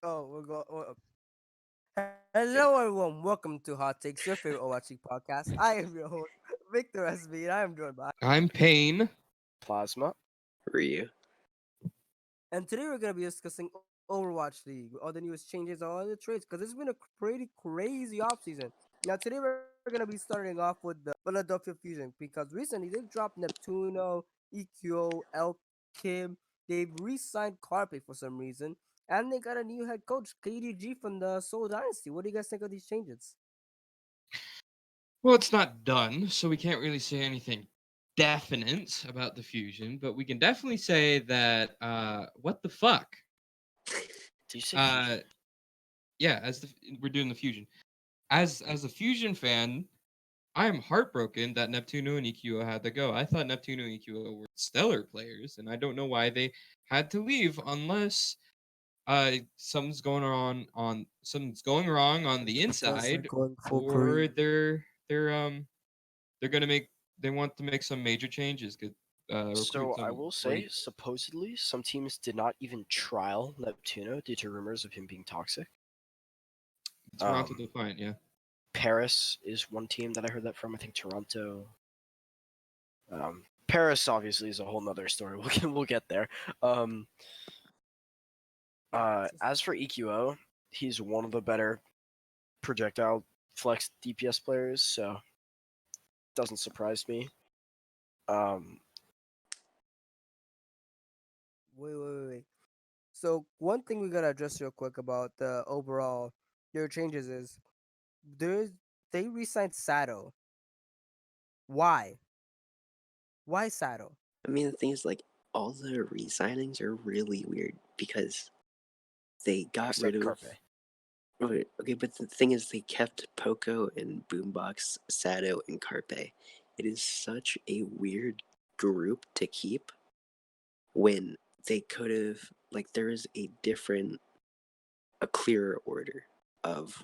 Oh, hello, everyone. Welcome to Hot Takes, your favorite OHC podcast. I am your host, VictorSV, and I am joined by. I'm Pain. Plasma. Ryu. And today we're gonna be discussing Overwatch League, all the newest changes, all the trades, because it's been a pretty crazy offseason. Now, today we're gonna be starting off with the Philadelphia Fusion because recently they've dropped Neptuno, EQO, El Kim. They've re-signed Carpe for some reason, and they got a new head coach, KDG from the Seoul Dynasty. What do you guys think of these changes? Well, it's not done, so we can't really say anything definite about the fusion, but we can definitely say that what the fuck? Do you say Uh yeah, we're doing the fusion. As a fusion fan, I am heartbroken that Neptuno and EQO had to go. I thought Neptuno and EQO were stellar players, and I don't know why they had to leave unless something's going wrong on the Because they're inside, going full or Korean. they're gonna they want to make some major changes. Recruit So I some will say, great. supposedly, some teams did not even trial Neptuno due to rumors of him being toxic. Toronto Um, Defiant, yeah. Paris is one team that I heard that from. I think Toronto. Paris obviously is a whole nother story. We'll get there. As for EQO, he's one of the better projectile flex DPS players, so doesn't surprise me. Um, Wait. So one thing we gotta address real quick about the overall their changes is there's they re-signed Sato. Why? Why Sato? I mean, the thing is, like, all the re-signings are really weird because they got rid except of. Carpe. Okay, but the thing is, they kept Poco and Boombox, Sato, and Carpe. It is such a weird group to keep when they could have, like, there is a clearer order of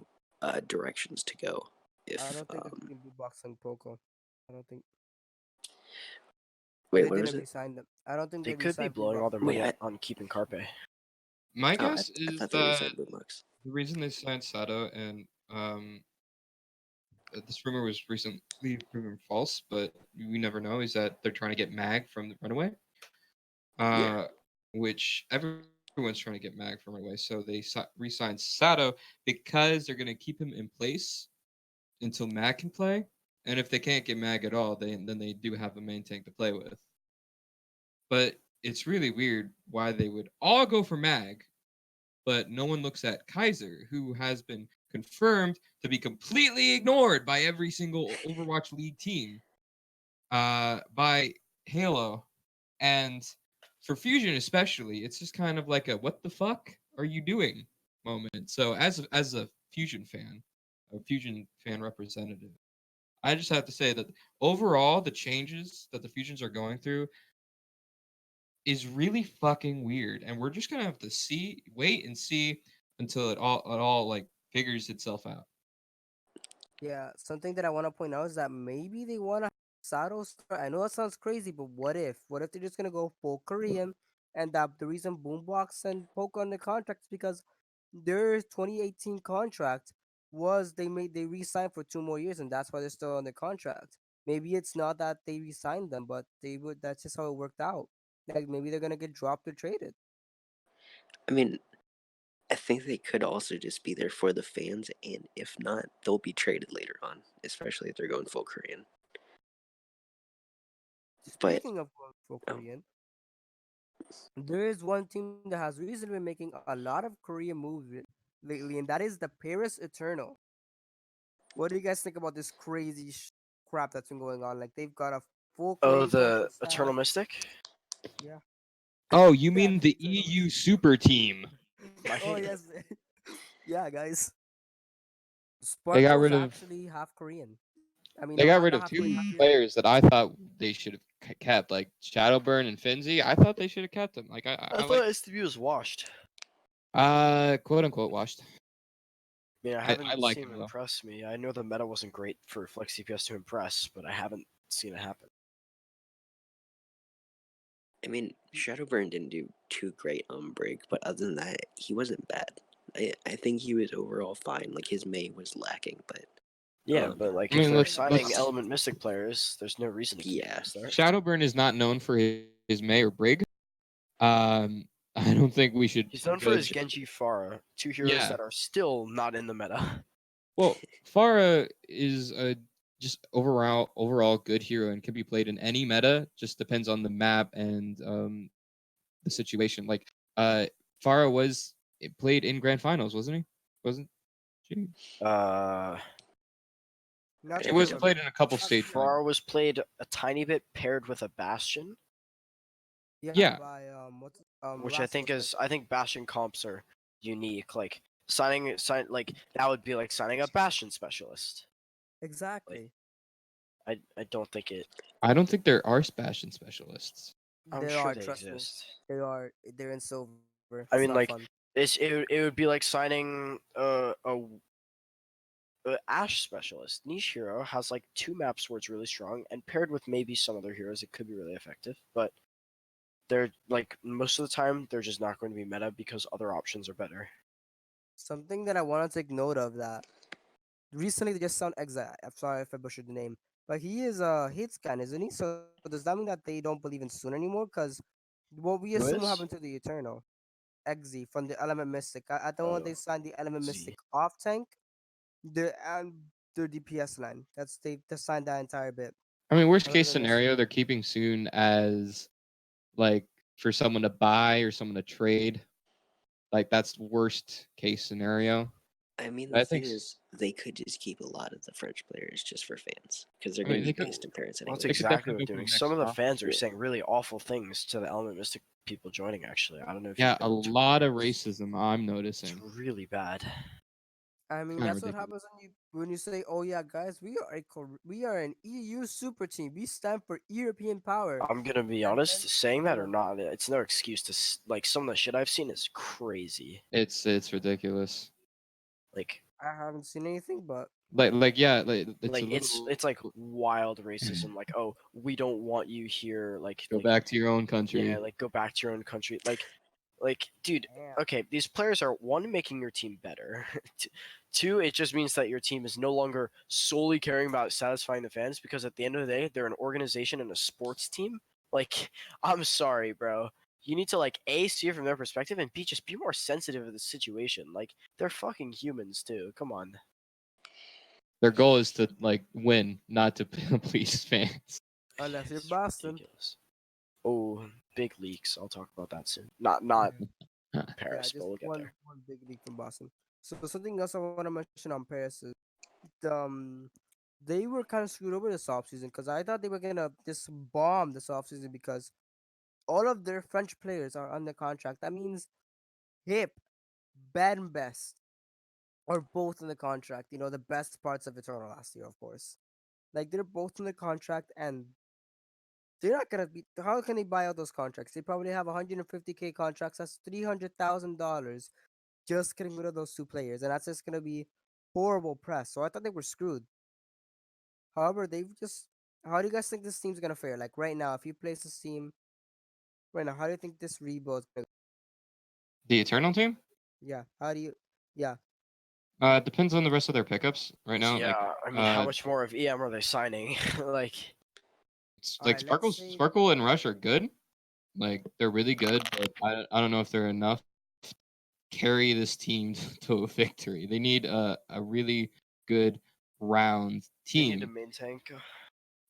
directions to go. I If don't think they're keeping Blue Box and Poco. I don't think wait, they what was didn't it? resign them. I don't think They they could be re-signed Blue blowing Box all their and Wait, money Poco. on keeping Carpe. My oh, guess I is thought they that re-signed Boombox. the reason they signed Sato and this rumor was recently proven false, but we never know, is that they're trying to get Mag from the Runaway. Yeah. Uh, which everyone's trying to get Mag from Runaway, so they re-signed Sato because they're gonna keep him in place until Mag can play. And if they can't get Mag at all, then they do have a main tank to play with. But it's really weird why they would all go for Mag, but no one looks at Kaiser, who has been confirmed to be completely ignored by every single Overwatch League team, by Halo, and for Fusion especially, it's just kind of like a "what the fuck are you doing" moment. So as a Fusion fan, a Fusion fan representative, I just have to say that overall the changes that the Fusions are going through is really fucking weird, and we're just gonna have to wait and see until it all like figures itself out. Yeah, something that I want to point out is that maybe they want to Sato start. I know it sounds crazy, but what if? What if they're just gonna go full Korean? And that the reason Boombox and Poke on the contracts because their 2018 contract was they re-signed for 2 more years, and that's why they're still on the contract. Maybe it's not that they re-signed them, but they would. That's just how it worked out. Like maybe they're gonna get dropped or traded. I mean, I think they could also just be there for the fans, and if not, they'll be traded later on, especially if they're going full Korean. But Speaking of going full oh, Korean, there is one team that has recently been making a lot of Korean moves lately, and that is the Paris Eternal. What do you guys think about this crazy crap that's been going on? Like they've got a full Oh, Korean coaching the staff. Eternal Mystic. Yeah, Oh, you yeah, mean the the Eternal. EU Super Team? My Oh hand. yes, yeah, guys. They got Sparkle is rid of actually half Korean. I mean, they no, got half rid not of half two Korean, half European. players that I thought they should have kept, like Shadowburn and Finzi. I thought they should have kept them. Like I I thought like STB was washed. quote unquote washed. I mean, I I haven't like seen him him though. impress me. I know the meta wasn't great for Flex CPS to impress, but I haven't seen it happen. I mean, Shadowburn didn't do too great on break, but other than that, he wasn't bad. I think he was overall fine. Like his May was lacking, but Yeah, um, but like I if mean, they're let's signing let's Element Mystic players, there's no reason to keep him yeah, to start. Shadowburn is not known for his May or Brig. I don't think we should He's known for his judge. Genji Pharah, two heroes Yeah. that are still not in the meta. Well, Farah is a just overall good hero and can be played in any meta. Just depends on the map and the situation. Like Farah was played in grand finals, wasn't he? Wasn't she? Uh, Not She that I was I played remember. in a couple Not that stage I remember. finals. Pharah was played a tiny bit paired with a Bastion, Yeah, Yeah, by what's which I think Rascal's pick. is I think Bastion comps are unique. Like sign like that would be like signing a Bastion specialist. Like Exactly. I don't think it. I don't think there are Bastion specialists. I'm There sure are, they trust me. exist. They are. They're in silver. It's I not mean, fun. like it would be like signing a Ash specialist. Niche hero has like two maps where it's really strong, and paired with maybe some other heroes, it could be really effective. But they're like most of the time they're just not going to be meta because other options are better. Something that I want to take note of that recently they just sound Exa. I'm sorry if I butchered the name, but he is a hate scan, isn't he? So does that mean that they don't believe in Soon anymore? Because what we Who assume will happen is? to the Eternal Exe from the Element Mystic. I don't want Oh, they signed the Element Mystic Z. off tank. And their DPS line. They signed that entire bit. I mean, worst case Element Mystic. scenario, they're keeping Soon as like for someone to buy or someone to trade. Like that's worst case scenario. I mean, the I thing think. is, they could just keep a lot of the French players just for fans because they're I going to mean, be they could. based in Paris Well, that's They anyways. could exactly definitely what go they're for the doing. Some next of the off. fans are Yeah, saying really awful things to the Element Mystic people joining. Actually, I don't know if Yeah, you've a been. lot of racism I'm It's noticing. really bad. I It's mean, kind of that's what ridiculous. happens when you say, "Oh yeah, guys, we are an EU super team. We stand for European power." I'm gonna be And then honest, saying that or everyone, not, it's no excuse to like some of the shit I've seen is crazy. It's ridiculous. Like I haven't seen anything, but Like yeah, like it's a like little. it's like wild racism. Like oh, we don't want you here. Go back to your own yeah, country. like go back to your own country. Like dude, damn. okay, these players are one making your team better. Two, it just means that your team is no longer solely caring about satisfying the fans because at the end of the day, they're an organization and a sports team. Like, I'm sorry, bro. You need to like A, see it from their perspective, and B, just be more sensitive of the situation. Like, they're fucking humans too. Come on. Their goal is to like win, not to please fans. Unless you're It's Boston. ridiculous. Oh, big leaks. I'll talk about that soon. Not Yeah, Paris, but just we'll get there. one big league from Boston. So something else I want to mention on Paris is they were kind of screwed over this offseason because I thought they were gonna just bomb this offseason because all of their French players are under contract. That means Hip, Bad and Best are both in the contract. You know, the best parts of Eternal last year, of course. Like they're both in the contract and they're not gonna be. How can they buy out those contracts? They probably have 150K contracts. That's $300,000 just getting rid of those two players, and that's just gonna be horrible press. So I thought they were screwed. However, they've just. How do you guys think this team's gonna fare? Like right now, if you place this team right now, how do you think this rebuild's gonna? The Eternal team. Yeah. How do you? Yeah. It depends on the rest of their pickups right now. Yeah, Like I mean, how much more of EM are they signing? Like, All like right. Let's say that. Sparkle and Rush are good. Like they're really good, but I don't know if they're enough to carry this team to a victory. They need a really good round they need a team. main tank.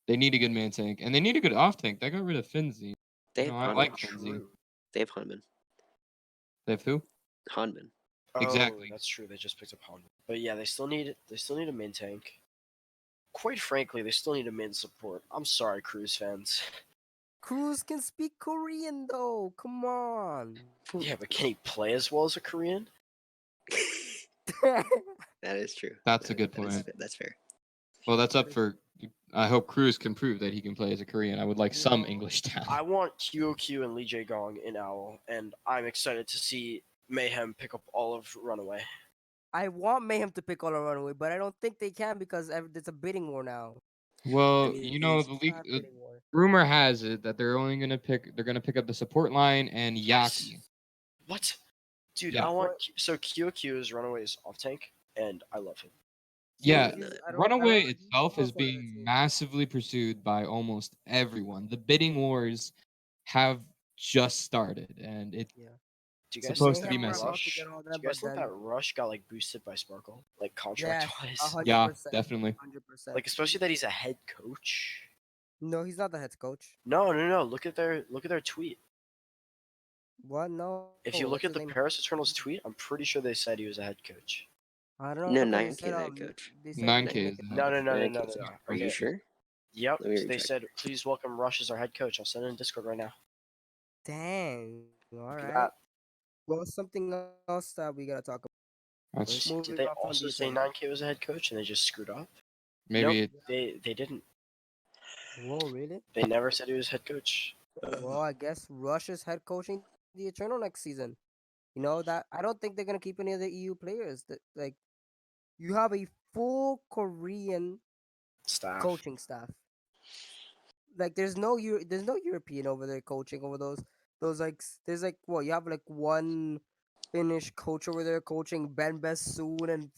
They need a good man tank, and they need a good off tank. They got rid of Finzi. they You have know, I Hanman. like Finzi. True. They have Hanman. They have who? Hanman. Oh, Exactly. that's true. They just picked up Honda. But yeah, they still need a main tank. Quite frankly, they still need a main support. I'm sorry, Cruise fans. Cruz can speak Korean though. Come on. Yeah, but can he play as well as a Korean? That is true. That's a good point. That's fair. Well, that's up for. I hope Cruz can prove that he can play as a Korean. I would like You some know, English talent. I want QOQ and Lee Jae Gong in Owl, and I'm excited to see Mayhem pick up all of Runaway. I want Mayhem to pick all around away, but I don't think they can because there's a bidding war now. I Well, mean, you know, There's the a league fat bidding war. rumor has it that they're only gonna pick. They're gonna pick up the support line and Yes. Yaki. What? Dude, Yeah. I want so QQ is Runaway's off tank, and I love him. Yeah, He's- I Runaway don't. He's itself is almost one of the being team. massively pursued by almost everyone. The bidding wars have just started, and it's Yeah. Do you guys think supposed to that be Mayhem were messy. about to get Rush? all Do that, you guys but think that then Rush got like boosted by Sparkle, like contract yes, wise? Yeah, 100%, definitely. 100%. Like especially that he's a head coach. No, he's not the head coach. No. Look at their tweet. What? No. If you What's look his at the name? Paris Eternals tweet, I'm pretty sure they said he was a head coach. I don't know No, because they 9K said the head coach. they said 9K Nick is the No, head. no, no, no, 9K. no, no, no. Are you Okay. sure? Yep. Let me They recheck. said, please welcome Rush as our head coach. I'll send it in Discord right now. Dang. All Look at right. that. Well, something else that we gotta talk about. Let me That's see. Did Moving they on from also the say Eternals. 9K was a head coach and they just screwed up? maybe Nope, they didn't. Whoa, really? They never said he was head coach. Well, I guess Russia's head coaching the Eternal next season. You know that I don't think they're gonna keep any of the EU players. That like you have a full Korean Staff. coaching staff. Like there's no European over there coaching over those like there's like what you have like one Finnish coach over there coaching Ben Bessoon and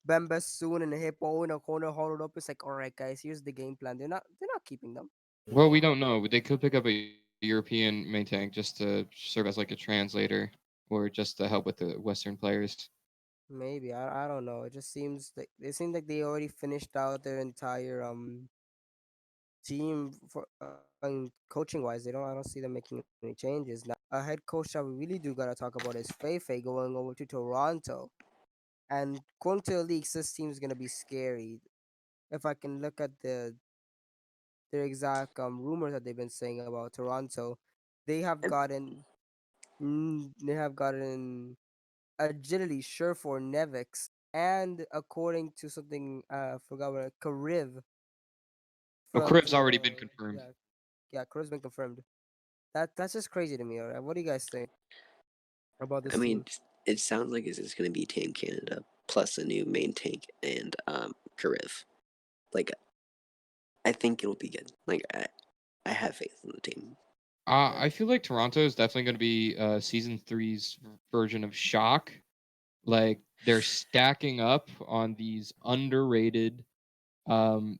Ben Bessoon and Hippo in a corner huddled up. It's like all right guys, here's the game plan. They're not keeping them. well, we don't know. They could pick up a European main tank just to serve as like a translator or just to help with the Western players. Maybe I don't know. It just seems like they already finished out their entire team for coaching wise. I don't see them making any changes. Now a head coach that we really do gotta talk about is Feifei going over to Toronto. And according to the leaks, this team's gonna be scary. If I can look at their exact rumors that they've been saying about Toronto, they have And gotten they have gotten agility sure for Nevix, and according to something I forgot what Kariv Oh, from Crib's the already been confirmed. yeah Kariv's been confirmed. That's just crazy to me. Alright, what do you guys think about I this mean, team? it sounds like it's going to be Team Canada plus a new main tank and Kariv. Like, I think it'll be good. Like, I have faith in the team. I feel like Toronto is definitely going to be season three's version of Shock. Like they're stacking up on these underrated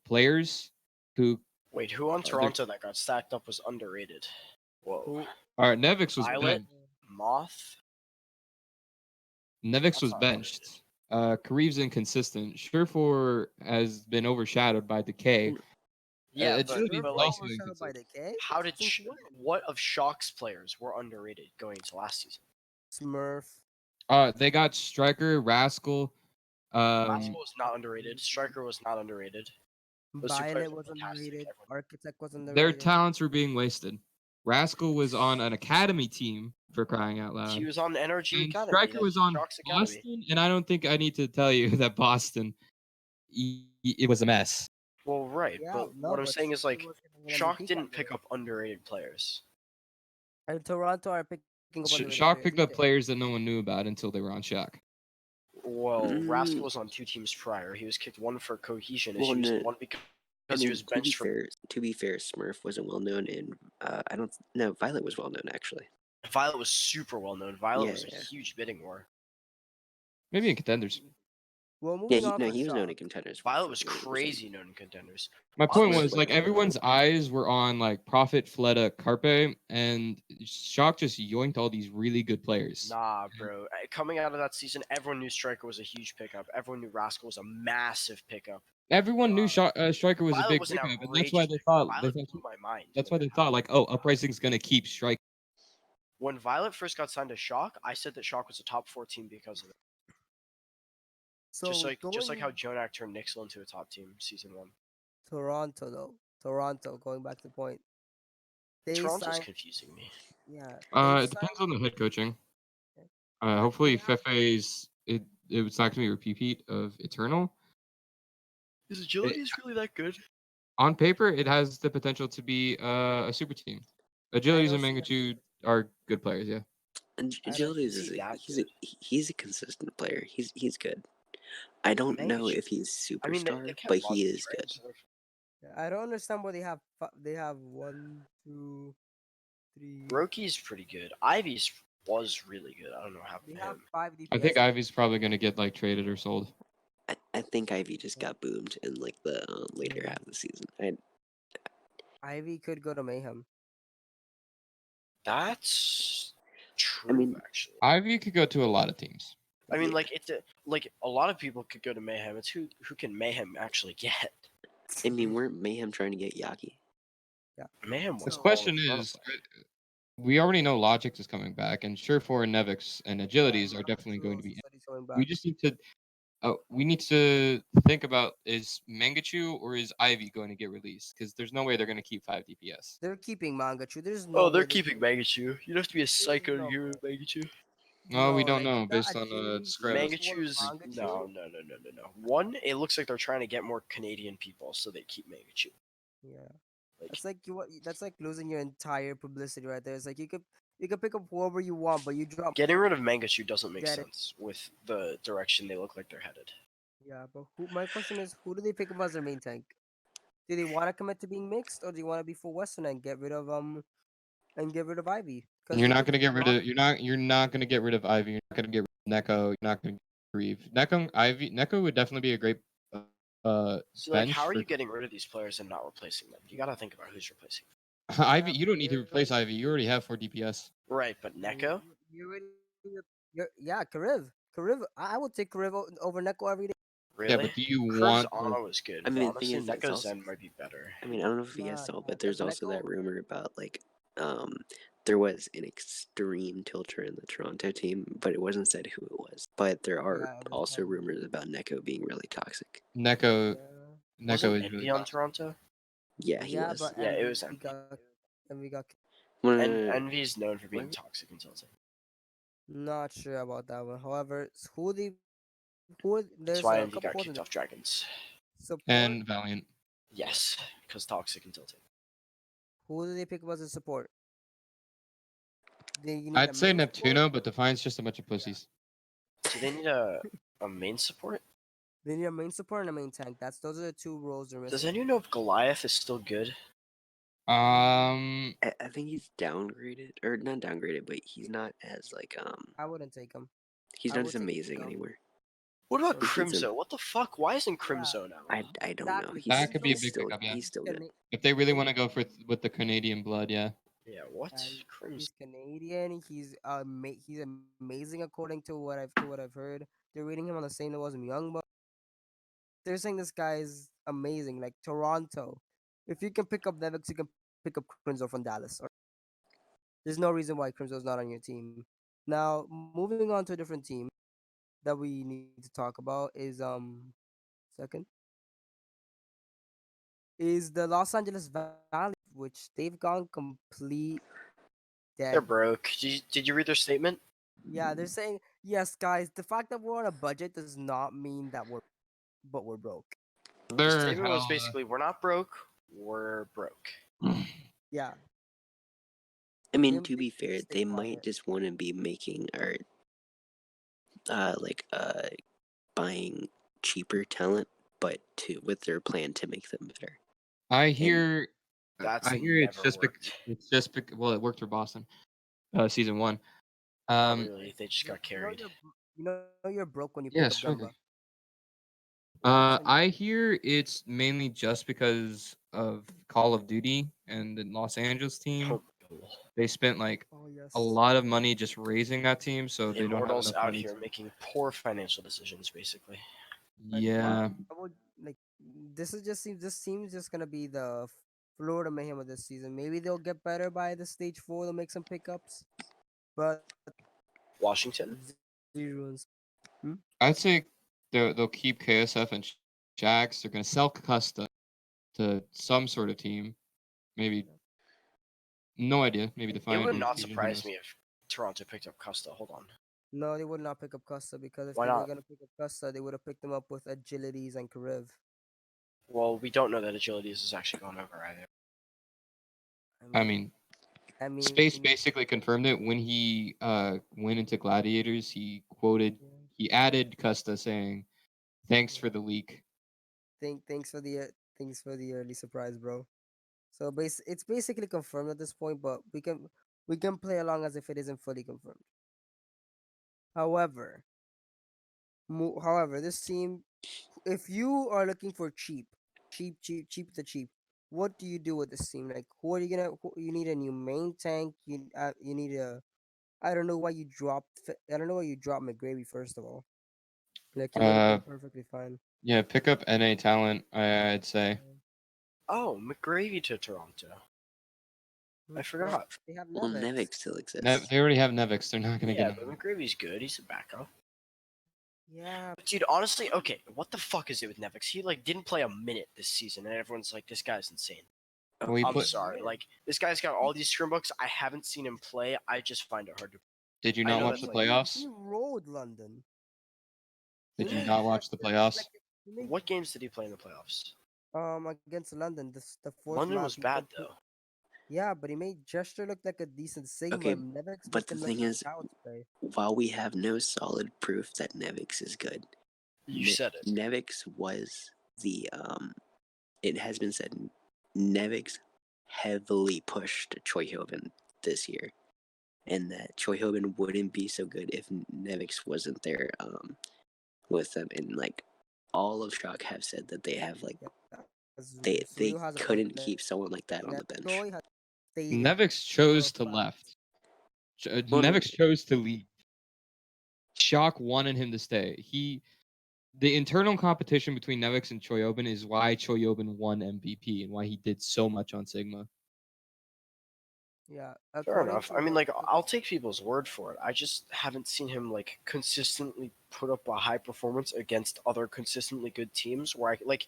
players who Wait, who on uh, they're Toronto that got stacked up was underrated? Whoa. Who? all right. Nevix was Violet? Moth? Nevix That's was not underrated. benched. Kariv's inconsistent. Surefour has been overshadowed by Decay. Yeah, Agility is but Sure, like, also overshadowed by inconsistent. Decay. how did Since when? what of Shock's players were underrated going into last season? Smurf. They got Striker, Rascal. Rascal Um, was not underrated. Striker was not underrated. Those two players Violet were was fantastic. underrated. Everyone. Architect was their underrated. talents were being wasted. Rascal was on an academy team for crying out He loud. was on NRG And Academy. Striker That's was on Shock's Academy. Boston, and I don't think I need to tell you that Boston, it was a mess. Well, right, Yeah, but no, what I'm but saying is Striker like was getting an Shock MVP didn't pick candidate. up underrated players. And Toronto are picking up underrated Shock players picked up either. players that no one knew about until they were on Shock. Well, Rascal Mm, was on two teams prior. He was kicked one for cohesion well, issues no, and one because I he mean, was benched for. to be fair, Smurf wasn't well known, and I don't. No, Violet was well known actually. Violet was super well known. Violet Yeah, was a yeah, huge bidding war. Maybe in contenders. Well, yeah. moving on for He was known in Shock. contenders. Violet was for a reason. crazy known in contenders. My point Honestly, was like everyone's eyes were on like Prophet, Fleta, Carpe, and Shock just yoinked all these really good players. nah, bro. Coming out of that season, everyone knew Striker was a huge pickup. Everyone knew Rascal was a massive pickup. Everyone knew Striker was a Violet big was an pickup, and that's why outrageous they pickup. thought Violet blew my mind. that's why they thought like, oh, Uprising's gonna keep Striker. When Violet first got signed to Shock, I said that Shock was a top 4 team because of it. So Just like going how Jonak turned Nixel into a top team season 1. Toronto though, Toronto going back to the point. They Toronto's signed, confusing me. yeah, they It signed. depends on the head coaching. But they Hopefully, have Fefe's it's not gonna be a repeat of Eternal. His agility is really that good. On paper, it has the potential to be a super team. I Agilities don't and see that. Magnitude are good players, yeah. And I don't. Agility Is he that good? he's a consistent player. He's good. I don't know Magnitude. if he's I mean, superstar, they kept but he Monsters, is right? good. So I don't understand why they have one, two, three. Roki's pretty good. Ivy's was really good. I don't know what happened They to have him. 5 I think DPS. Ivy's probably gonna get like traded or sold. I think Ivy just got boomed in like the later Yeah. half of the season. Ivy could go to Mayhem. That's I true, mean, actually. Ivy could go to a lot of teams. I mean, yeah. like it's like a lot of people could go to Mayhem. It's who can Mayhem actually get. I mean, weren't Mayhem trying to get Yaki? Yeah. Mayhem The was So- all in question front is, of them. we already know Logic is coming back, and Surefour and Nevix and Agilities are definitely Andrew going to also be in. said he's going We back. just need to we need to think about, is Mangachu or is Ivy going to get released? Because there's no way they're going to keep 5 DPS. They're keeping Mangachu. There's no Oh, way they're they keeping Mangachu. You'd have to be a psycho to no give way. Mangachu. No, we No, don't like know with that based on agility scrims. for Mangachu's Mangachu. no. One, it looks like they're trying to get more Canadian people, so they keep Mangachu. Yeah. Like, That's like that's like losing your entire publicity right there. It's like you could pick up whoever you want, but you drop getting rid of Mangachu doesn't make get it. sense with the direction they look like they're headed. Yeah, but who my question is who do they pick up as their main tank? Do they want to commit to being mixed or do you want to be full Western and get rid of Ivy? Because You're they not could going to get rid drop of you're not going to get rid of Ivy. You're not going to get rid of Neko. You're not going to Grieve. Neko would definitely be a great So, like, bench how are for you getting rid of these players and not replacing them? You gotta think about who's replacing Ivy. yeah, You don't need to replace Kariv. Ivy. You already have 4 DPS. them. Right, but Yeah, Neko? you already yeah, Kariv. Kariv, I would take Kariv over Neko every day. Yeah, Really? but do you Kurv's want to? Ana was good, I but mean, the thing honestly, is, it's Neko's also. Zen might be better. I mean, I don't know if you guys Nah, saw, nah, but because there's also Neko that rumor about like, um, there was an extreme tilter in the Toronto team, but it wasn't said who it was. But there are yeah, it was also probably rumors about Neko being really toxic. Neko yeah. Neko Wasn't is really Envy on toxic. Toronto? Yeah, he Yeah, was. but Yeah, it was Envy. Envy got Envy's known for being What? toxic and tilting. not sure about that one. However, who That's there's why a Envy couple got players in kicked there. off Dragons. Support. And Valiant. Yes, because toxic and tilting. Who do they pick up as a support? They need a I'd say main support. Neptuno, but Defiant's just a bunch of pussies. Do they need a main support? They need a main support and a main tank. Those are the two roles they're Does missing. anyone know if Goliath is still good? I think he's downgraded, or not downgraded, but he's not as like I wouldn't take him. he's I not would as take amazing Nico. anymore. What about So He did some. Crimzo? What the fuck? Why isn't yeah, Crimzo now? I don't know. exactly. That could be a He's big still pickup, yeah. he's still good. If they really want to go with the Canadian blood, yeah. Yeah, what? And Crimzo. he's Canadian. He's amazing according to what I've heard. They're rating him on the same level as Young, but they're saying this guy is amazing. Like Toronto, if you can pick up Nevix, you can pick up Crimzo from Dallas. Or there's no reason why Crimzo's not on your team. Now, moving on to a different team that we need to talk about second is the Los Angeles Valley, which they've gone complete dead. They're broke. Did you read their statement? Yeah, they're saying yes, guys. The fact that we're on a budget does not mean that we're broke. The They're statement was hella. basically, we're not broke, we're broke. Yeah, I mean, they to be they fair, stay they might quiet. just want to be making or like buying cheaper talent, but to with their plan to make them better. I And hear. that's I hear it's never just worked. well, it worked for Boston, season 1. Not really. They just got You know carried. you're broke when you pick up Yeah, Dumba. struggling. What were you saying? I hear it's mainly just because of Call of Duty and the Los Angeles team. Oh, no. They spent like Oh yes. a lot of money just raising that team, so they don't have Immortals enough out money. here making poor financial decisions, basically. Yeah, I would like this seems just gonna be the Florida Mayhem of this season. Maybe they'll get better by the stage 4. They'll make some pickups, but Washington? zeros. Hmm? I'd say they'll keep KSF and Jax. They're gonna sell Custa to some sort of team. Maybe no idea. Maybe It Defiant would or not Fusion, who surprise knows? me if Toronto picked up Costa. Hold on. No, they would not pick up Costa because if Why they were not? gonna pick up Costa, they would have picked him up with Agilities and Karev. Well, we don't know that Agilities is actually going over either. I mean, I mean, Space basically confirmed it when he went into Gladiators. He added Custa saying, "Thanks for the leak." thanks for the early surprise, bro. So it's basically confirmed at this point, but we can play along as if it isn't fully confirmed. However, however, this team, if you are looking for cheap the cheap, what do you do with this team? Like, who are you gonna? You need a new main tank. You need a. I don't know why you dropped. I don't know why you dropped McGravy first of all. Like he would have Uh, been perfectly fine. yeah, pick up NA talent. I'd say. Oh, McGravy to Toronto. I But forgot. they have Well, Nevix. Nevix still exists. They already have Nevix. They're not gonna get Yeah, but another. McGravy's good. He's a backup. Yeah, But dude, honestly, okay, what the fuck is it with Nevix? He like didn't play a minute this season, and everyone's like, "This guy's insane." Well, he I'm put. sorry, like this guy's got all these scrimbucks. I haven't seen him play. I just find it hard to. Did you I not know watch that's the like he playoffs? rode London. He Did you made not watch the Chester look playoffs? like he made what games did he play in the playoffs? against London the fourth London map was he bad put though. yeah, but he made Gesture look like a decent Sigma Okay, and Nevix but make the him look thing like is, child's play. while we have no solid proof that Nevix is good, You said it. Nevix was the it has been said Nevix heavily pushed Choi Hyobin this year, and that Choi Hyobin wouldn't be so good if Nevix wasn't there with them. And like all of Shock have said that they have like Yeah, they Suyu has a point couldn't there. keep someone like that on the That bench. boy has stated Nevix for a chose to fact. left. Well, no, Nevix chose to leave. Shock wanted him to stay. The internal competition between Nevix and Choyobin is why Choyobin won MVP and why he did so much on Sigma. Yeah, Fair according enough. to I mean, the like, I'll take people's word for it. I just haven't seen him like consistently put up a high performance against other consistently good teams. Where I like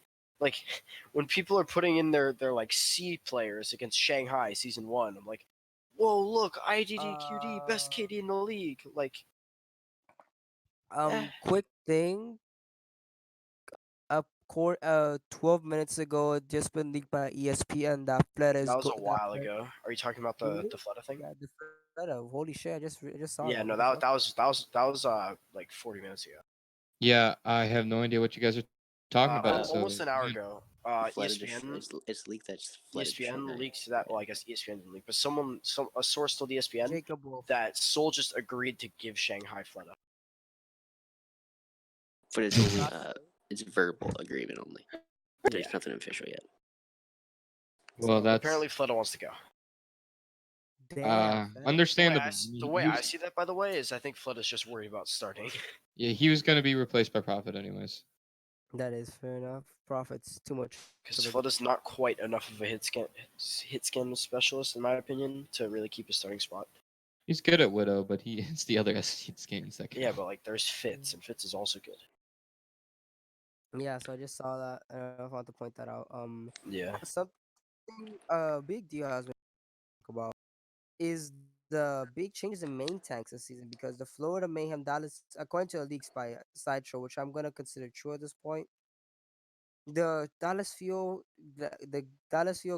when people are putting in their like C players against Shanghai season one, I'm like, whoa, look, IDDQD, best uh KD in the league. Like, eh, quick thing. 12 minutes ago, it just been leaked by ESPN that Fleta that is was go a that while ago. Are you talking about the Fleta thing? yeah, the Fleta. Holy shit! I just saw Yeah, that. no, What the fuck? that was like 40 minutes ago. Yeah, I have no idea what you guys are talking about. So Almost an hour ago. Fleta just ESPN it's leaked that Fleta ESPN Shanghai. leaked that. Well, I guess ESPN didn't leak, but a source told ESPN Jacob Wolf. that Seoul just agreed to give Shanghai Fleta. But it's only That's it's verbal agreement only. There's Yeah. nothing official yet. well, that's Apparently, Fleta wants to go. damn. Fleta. understandable. The way I see that, by the way, is I think Fleta's just worried about starting. Yeah, he was going to be replaced by Profit anyways. That is fair enough. Profits too much Because of a Fleta's not quite enough of a hit scan specialist, in my opinion, to really keep a starting spot. He's good at Widow, but it's the other SC games that Yeah, count. but like there's Fitz, and Fitz is also good. Yeah, so I just saw that and I want to point that out. Yeah. Something big deal has been talked about is the big changes in main tanks this season because the Florida Mayhem Dallas, according to the leaks by Sideshow, which I'm gonna consider true at this point, the Dallas Fuel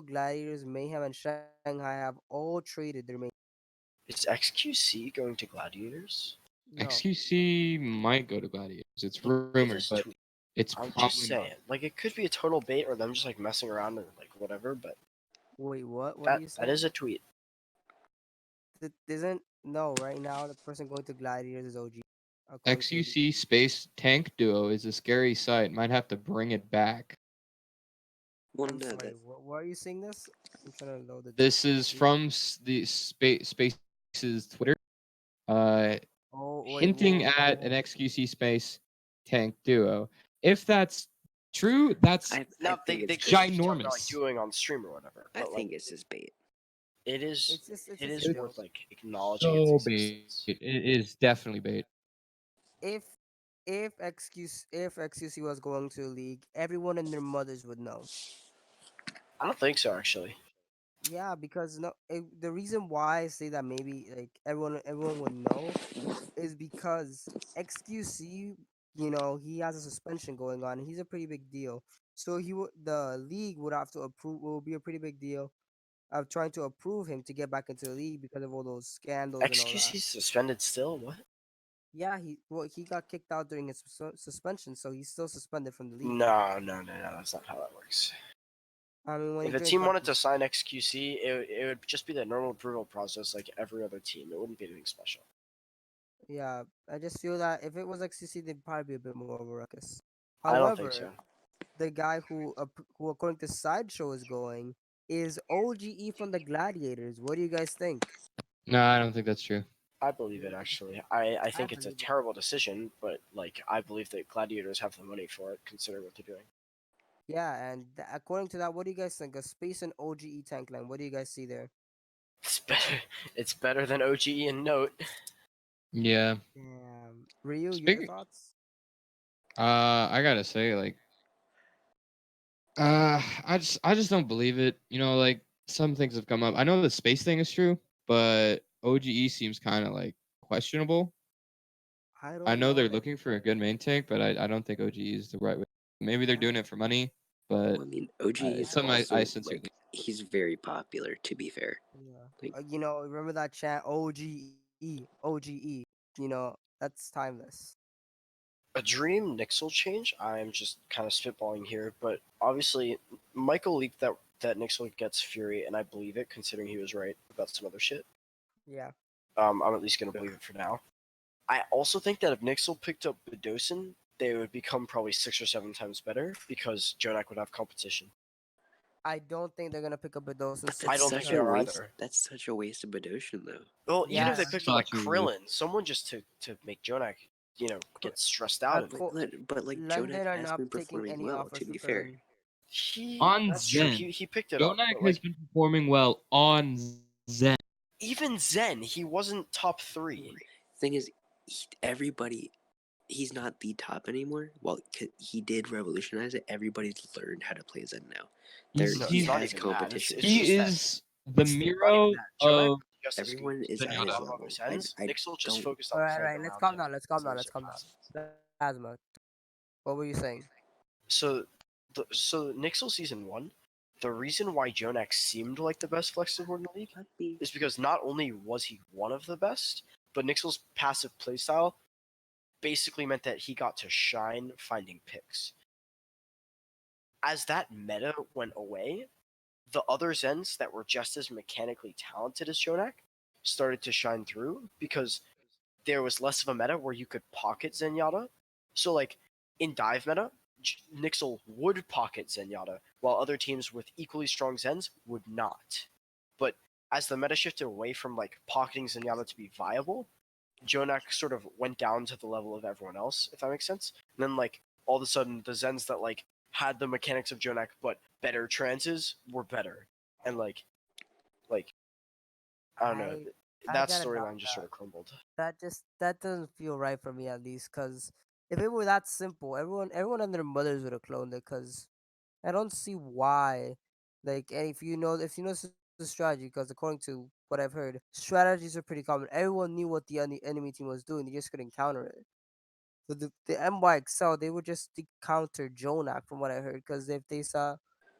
Gladiators, Mayhem, and Shanghai have all traded their main. Is XQC going to Gladiators? No, XQC might go to Gladiators. It's Look at rumored, this but tweet. it's I'm probably just not. saying, like it could be a total bait or them just like messing around and like whatever. But wait, what? What are you that saying? is a tweet. That isn't no right now. The person going to Gladiators is OG, according to the leaks. XUC Space Tank Duo is a scary sight. Might have to bring it back. Well, I'm no, sorry. that Why are you seeing this? I'm trying to load the. This is tweet. from the Space's Twitter, uh, Oh wait, hinting at an XQC Space Tank Duo. If that's true, that's I Now think they it's could bait. just talk about like ginormous. doing on stream or whatever. I But like think it's just bait. it's it just a is joke. worth like acknowledging its So bait. existence. It is definitely bait. If if XQC was going to the league, everyone and their mothers would know. I don't think so actually. Yeah, because no, the reason why I say that maybe like everyone would know is because XQC, he has a suspension going on. He's a pretty big deal. So the league would have to approve. Will be a pretty big deal of trying to approve him to get back into the league because of all those scandals and all that. XQC suspended still? What? Yeah, he got kicked out during his suspension, so he's still suspended from the league. No. That's not how that works. I mean, when he If a drinks team like wanted to sign XQC, it would just be the normal approval process like every other team. It wouldn't be anything special. Yeah, I just feel that if it was like CC, they'd probably be a bit more of a ruckus. I don't think However, so. the guy who according to Sideshow is going is OGE from the Gladiators. What do you guys think? No, I don't think that's true. I believe it actually. I I think it's a believe it. terrible decision, but like I believe that Gladiators have the money for it, considering what they're doing. Yeah, and according to that, what do you guys think? A space and OGE tank line. What do you guys see there? It's better. It's better than OGE and Note. Yeah. Ryu, your Speaking, thoughts? I gotta say, like, I just don't believe it. You know, like some things have come up. I know the space thing is true, but OGE seems kind of like questionable. I I don't know know, they're man. looking for a good main tank, but I don't think OGE is the right way. Maybe they're doing it for money, but Well, I mean, OG it's is something I also sincerely. like he's very popular. To be fair, Yeah. like Remember that chant OGE, OGE. That's timeless. A dream Nixel change. I'm just kind of spitballing here, but obviously Michael leaked that Nixel gets Fury, and I believe it, considering he was right about some other shit. Yeah. I'm at least gonna believe it for now. I also think that if Nixel picked up Bedosin, they would become probably 6 or 7 times better because Jonak would have competition. I don't think they're gonna pick up a dose and I that's don't think such they a are waste. either. That's such a waste of Bedotion, though. Well, even if Yeah. they picked up like Such a waste. Krillin, someone just to make Jonak, get stressed Uh, out of it. co- But like London Jonak are has not been taking performing any well. offers To for be fair, Krillin. On That's true. Zen, He picked it up, Jonak but has like been performing well on Zen. even Zen, he wasn't top 3. thing is, everybody he's not the top anymore. Well, he did revolutionize it. Everybody's learned how to play Zen now. There, No, He's he it's he's not has even that. competition It's now. he just that is the it's not even Miro that. Jonak of was just as good Everyone is as at his a Zenyatta. lot of other level. Zens. I Nixel just don't. focused All on right, playing let's around calm him down. Let's calm instead down. of Let's calm down. surpassing him. Plasma. What were you saying? So, so Nixel season 1, the reason why Jonak seemed like the best flex support in the league Let me. is because not only was he one of the best, but Nixel's passive playstyle basically meant that he got to shine finding picks. As that meta went away, the other Zens that were just as mechanically talented as Jonak started to shine through because there was less of a meta where you could pocket Zenyatta. So, like, in dive meta, Nixel would pocket Zenyatta, while other teams with equally strong Zens would not. But as the meta shifted away from, like, pocketing Zenyatta to be viable, Jonak sort of went down to the level of everyone else, if that makes sense. And then, like, all of a sudden, the Zens that, like, had the mechanics of Jonak but better trances were better. And, like, I don't know. I I That gotta doubt storyline just sort that. of crumbled. That doesn't feel right for me at least. Cause if it were that simple, everyone and their mothers would have cloned it. Cause I don't see why. Like, and if you know the strategy, because according to what I've heard, strategies are pretty common. Everyone knew what the enemy team was doing. They just couldn't counter it. So the MY Excel, they would just counter Jonak from what I heard. Because if they saw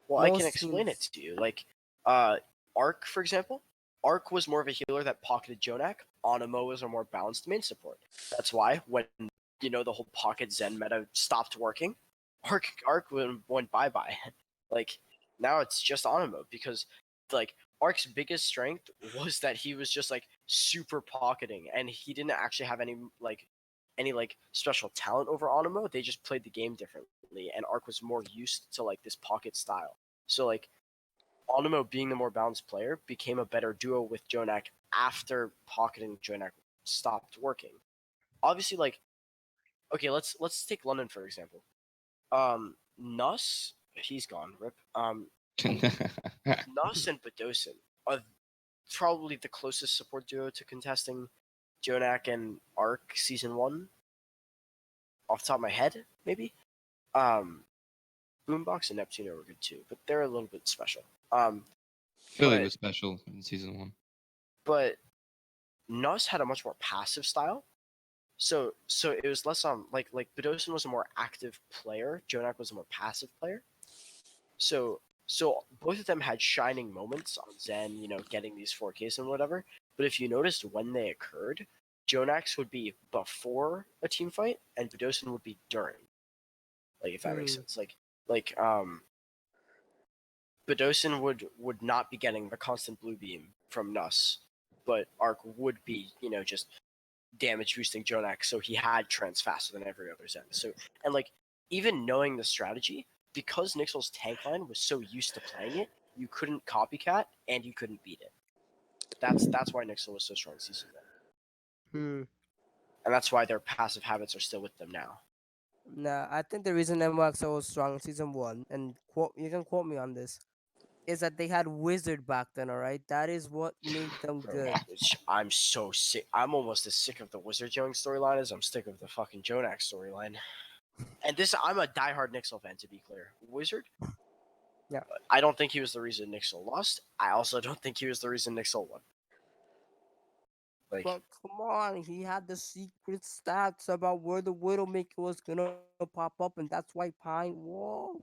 Well, I can most explain it teams, to you. Like, uh, Arc, for example, Arc was more of a healer that pocketed Jonak. Onimo was a more balanced main support. That's why when the whole pocket Zen meta stopped working, Arc went bye bye. Like now it's just Onimo because like Arc's biggest strength was that he was just like super pocketing and he didn't actually have any special talent over Onimo. They just played the game differently, and Arc was more used to like this pocket style. So like Onimo being the more balanced player became a better duo with Jonak after pocketing Jonak stopped working. Obviously, like okay, let's take London for example. Nuss, he's gone. Rip. Nuss and Bedosin are probably the closest support duo to contesting Jonak and Arc season 1 off the top of my head, maybe. Um, Boombox and Neptuno were good too, but they're a little bit special. Philly But was special in season 1. but Nuss had a much more passive style, so it was less like Bedosin was a more active player, Jonak was a more passive player. So both of them had shining moments on Zen, getting these 4Ks and whatever. But if you noticed when they occurred, Jonax would be before a team fight, and Bedosin would be during. Like if that makes hmm, sense. Like Bedosin would not be getting the constant blue beam from Nuss, but Arc would be, just damage boosting Jonak, so he had trends faster than every other Zen. So and like even knowing the strategy, because Nixel's tank line was so used to playing it, you couldn't copycat and you couldn't beat it. That's why Nixel was so strong season one. Hmm. And that's why their passive habits are still with them now. Nah, I think the reason MXO was strong in season one, and you can quote me on this, is that they had Wizard back then. All right, that is what made them Bro, good. I'm so sick. I'm almost as sick of the Wizard Young storyline as I'm sick of the fucking Jonak storyline. And this, I'm a diehard Nixel fan, to be clear. Wizard, Yeah. I don't think he was the reason Nixel lost. I also don't think he was the reason Nixel won. Like, But come on, he had the secret stats about where the Widowmaker was gonna pop up, and that's why Pine. Whoa.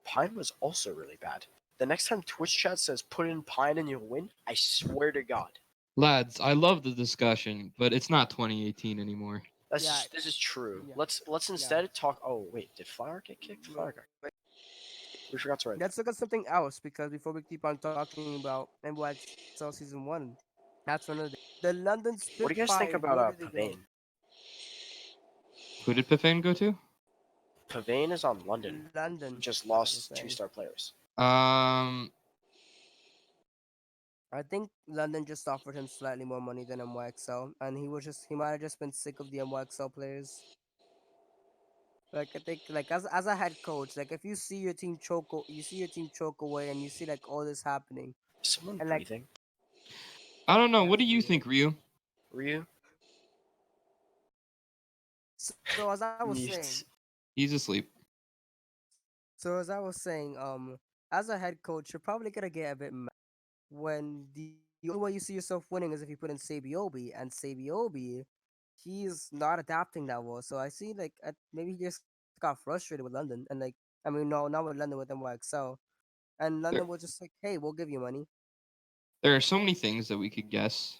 Pine was also really bad. The next time Twitch chat says put in Pine and you'll win, I swear to God. Lads, I love the discussion, but it's not 2018 anymore. Yeah, This is true. yeah, Let's yeah. instead talk. Oh wait, did Flower get kicked? Flower got. Wait, We forgot to write. let's look at something else because before we keep on talking about NYXL season one, that's one of the London What do you guys think Spitfires. Where about do they go? Pavane? Who did Pifane go to? Pavane is on London. London. He just That's what we're lost saying. two-star players. Um, I think London just offered him slightly more money than NYXL, and he might have just been sick of the NYXL players. Like I think, like as a head coach, like if you see your team you see your team choke away, and you see like all this happening, Is someone and like breathing? I don't know. yeah, What do you Ryu. think, Ryu? Ryu? So as I was saying, Mute. He's asleep. as a head coach, you're probably gonna get a bit mad when the only way you see yourself winning is if you put in Sabiobi, and Sabiobi, he's not adapting that well. So I see like maybe he just got frustrated with London, and like I mean no, not with London, with NYXL, and There, London was just like, hey, we'll give you money. there are so many things that we could guess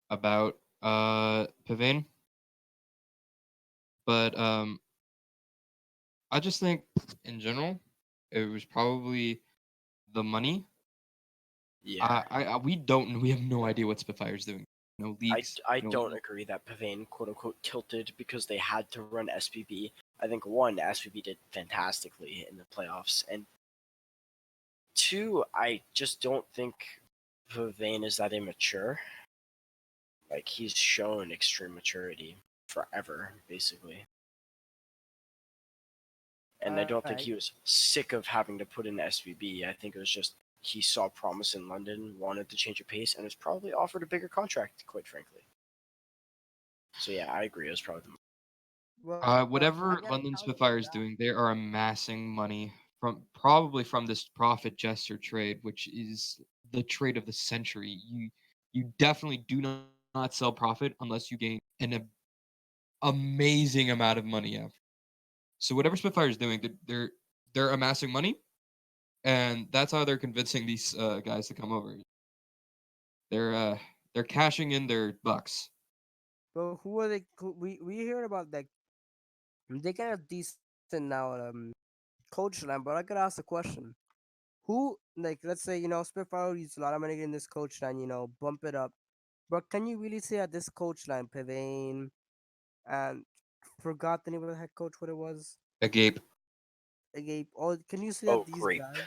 about Pavane, but I just think in general it was probably the money. Yeah. We have no idea what Spitfire's doing. No leaks. I No. don't agree that Pavane quote unquote tilted because they had to run SPB. I think one, SPB did fantastically in the playoffs, and two, I just don't think Pavane is that immature. Like he's shown extreme maturity forever, basically. And I All don't think right. he was sick of having to put in SVB. I think it was just he saw promise in London, wanted to change a pace, and was probably offered a bigger contract, quite frankly. So yeah, I agree. It was probably the Well, I Whatever guess London outside of Spitfire is that, doing, they are amassing money from probably from this profit jester trade, which is the trade of the century. You definitely do not sell profit unless you gain amazing amount of money after. So whatever Spitfire is doing, they're amassing money, and that's how they're convincing these guys to come over. They're uh they're cashing in their bucks. but who are they? We heard about like they get a decent now coach line, but I gotta ask a question: who, like, let's say Spitfire used a lot of money in this coach line, bump it up, but can you really say at this coach line, Pavane and forgot the name of the head coach, what it was? A gape. Agape. Or can you say that oh these grape. guys?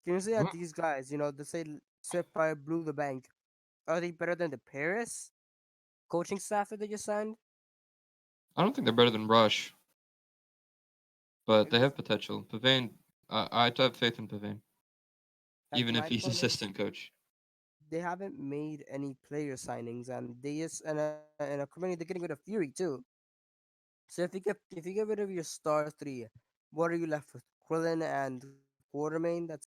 Can you say that these guys, they say Spitfire blew the bank? Are they better than the Paris coaching staff that they just signed? I don't think they're better than Rush, but they Because, have potential. Pavane, I have faith in Pavane, like, even if my he's point is, assistant coach. they haven't made any player signings, and they just and a community they're getting rid of Fury too. So if you get rid of your star three, what are you left with? Krillin and Quartermain. That's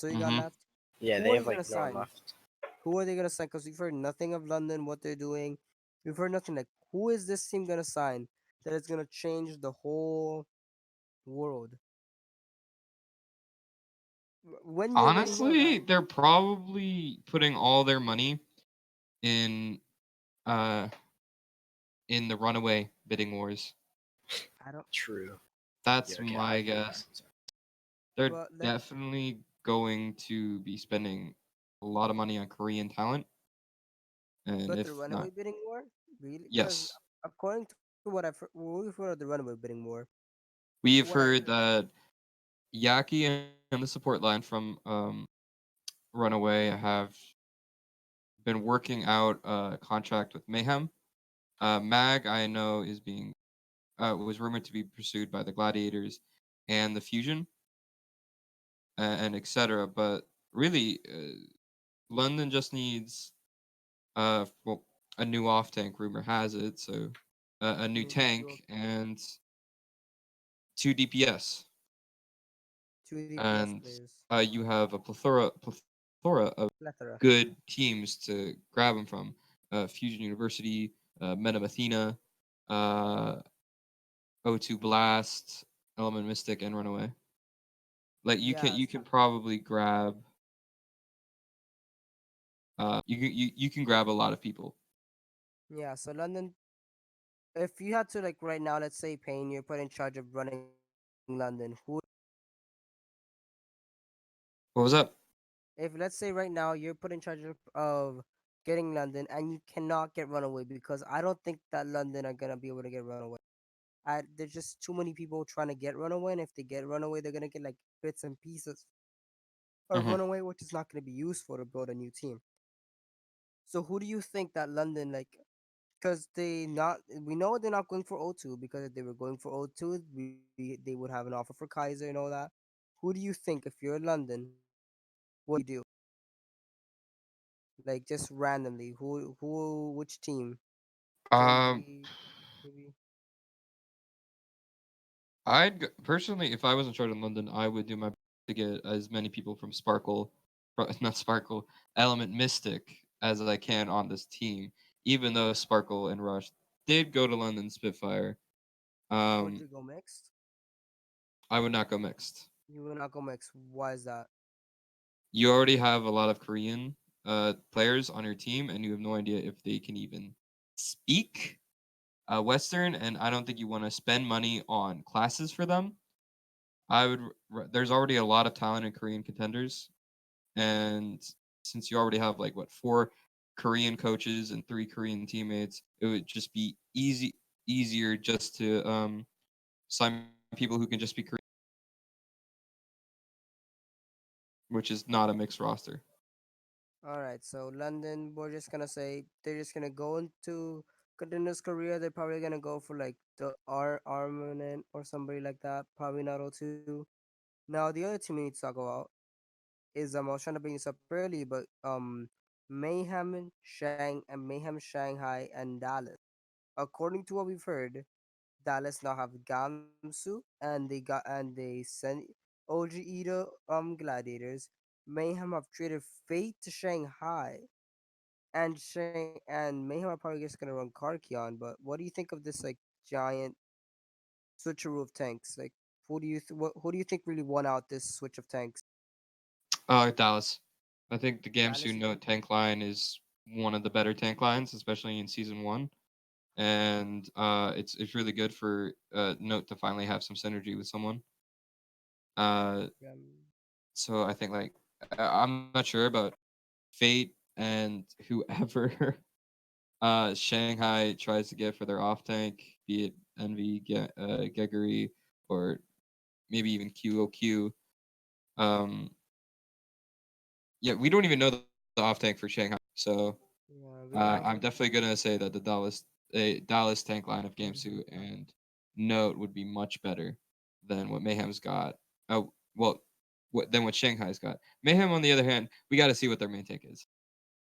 all you got left. Mm-hmm. Yeah, Who they are you have gonna like no one sign? left. Who are they gonna sign? Because we've heard nothing of London, what they're doing. We've heard nothing. Like, who is this team gonna sign that is gonna change the whole world? When you're winning more, Honestly, right? they're probably putting all their money in uh in the runaway bidding wars. I don't. True. Yeah, That's okay, my I agree with that. guess. They're But like, definitely going to be spending a lot of money on Korean talent, and but the if runaway not, bidding war. Really? Because Yes, according to what we've heard of the Runaway bidding more. From we've what I heard heard, that Yaki and the support line from Runaway have been working out a contract with Mayhem. Mag, I know, is being was rumored to be pursued by the Gladiators and the Fusion, and etc. But really, London just needs well, a new off tank. Rumor has it, so a new new duo, tank and two DPS, two DPS and players, you have a plethora of plethora. good teams to grab them from. Fusion University, Meta Athena, uh, O2 Blast, Element Mystic, and Runaway. Like you Yes, can probably grab you can grab a lot of people. yeah. So London, if you had to like right now, let's say Payne, you're put in charge of running London. Who What was that? if let's say right now you're put in charge of getting London and you cannot get Runaway because I don't think that London are gonna be able to get Runaway. There's just too many people trying to get Runaway, and if they get Runaway, they're gonna get like bits and pieces of Hmm. Runaway, which is not gonna be useful to build a new team. So who do you think that London like? Because we know they're not going for O2 because if they were going for O2, they would have an offer for Kaiser and all that. Who do you think if you're London, what do you do? Like just randomly, which team? Um, Gen.G, maybe. Personally, if I was in charge in London, I would do my best to get as many people from Sparkle, not Sparkle, Element Mystic as I can on this team. Even though Sparkle and Rush did go to London Spitfire, Would um, you go mixed? I would not go mixed. You would not go mixed. Why is that? You already have a lot of Korean players on your team, and you have no idea if they can even speak Western. And I don't think you want to spend money on classes for them. There's already a lot of talent in Korean contenders, and since you already have like what four Korean coaches and three Korean teammates, it would just be easier just to sign people who can just be Korean, which is not a mixed roster. All right, so London, we're just gonna say they're just gonna go into continuous career. They're probably gonna go for like the Armament or somebody like that. Probably not O2. Now the other team we need to talk about is I was trying to bring this up early, but Mayhem Shanghai and Dallas. According to what we've heard, Dallas now have Gamsu and they sent OG Edo Gladiators. Mayhem have traded Fate to Shanghai and Mayhem are probably just gonna run Karkion, but what do you think of this like giant switcheroo of tanks? Like who do you think really won out this switch of tanks? Dallas. I think the Dallas, Gamsu you Note think? tank line is one of the better tank lines, especially in season one, and it's really good for Note to finally have some synergy with someone. Uh, so I think like I'm not sure about Fate and whoever Shanghai tries to get for their off tank, be it Envy, Geggery, or maybe even QOQ. Um, yeah, we don't even know the off tank for Shanghai, so Yeah, we don't I'm know. definitely gonna say that the Dallas tank line of Hmm. Gamsu and Note would be much better than what Mayhem's got. Oh, well, than what Shanghai's got. Mayhem, on the other hand, we got to see what their main tank is.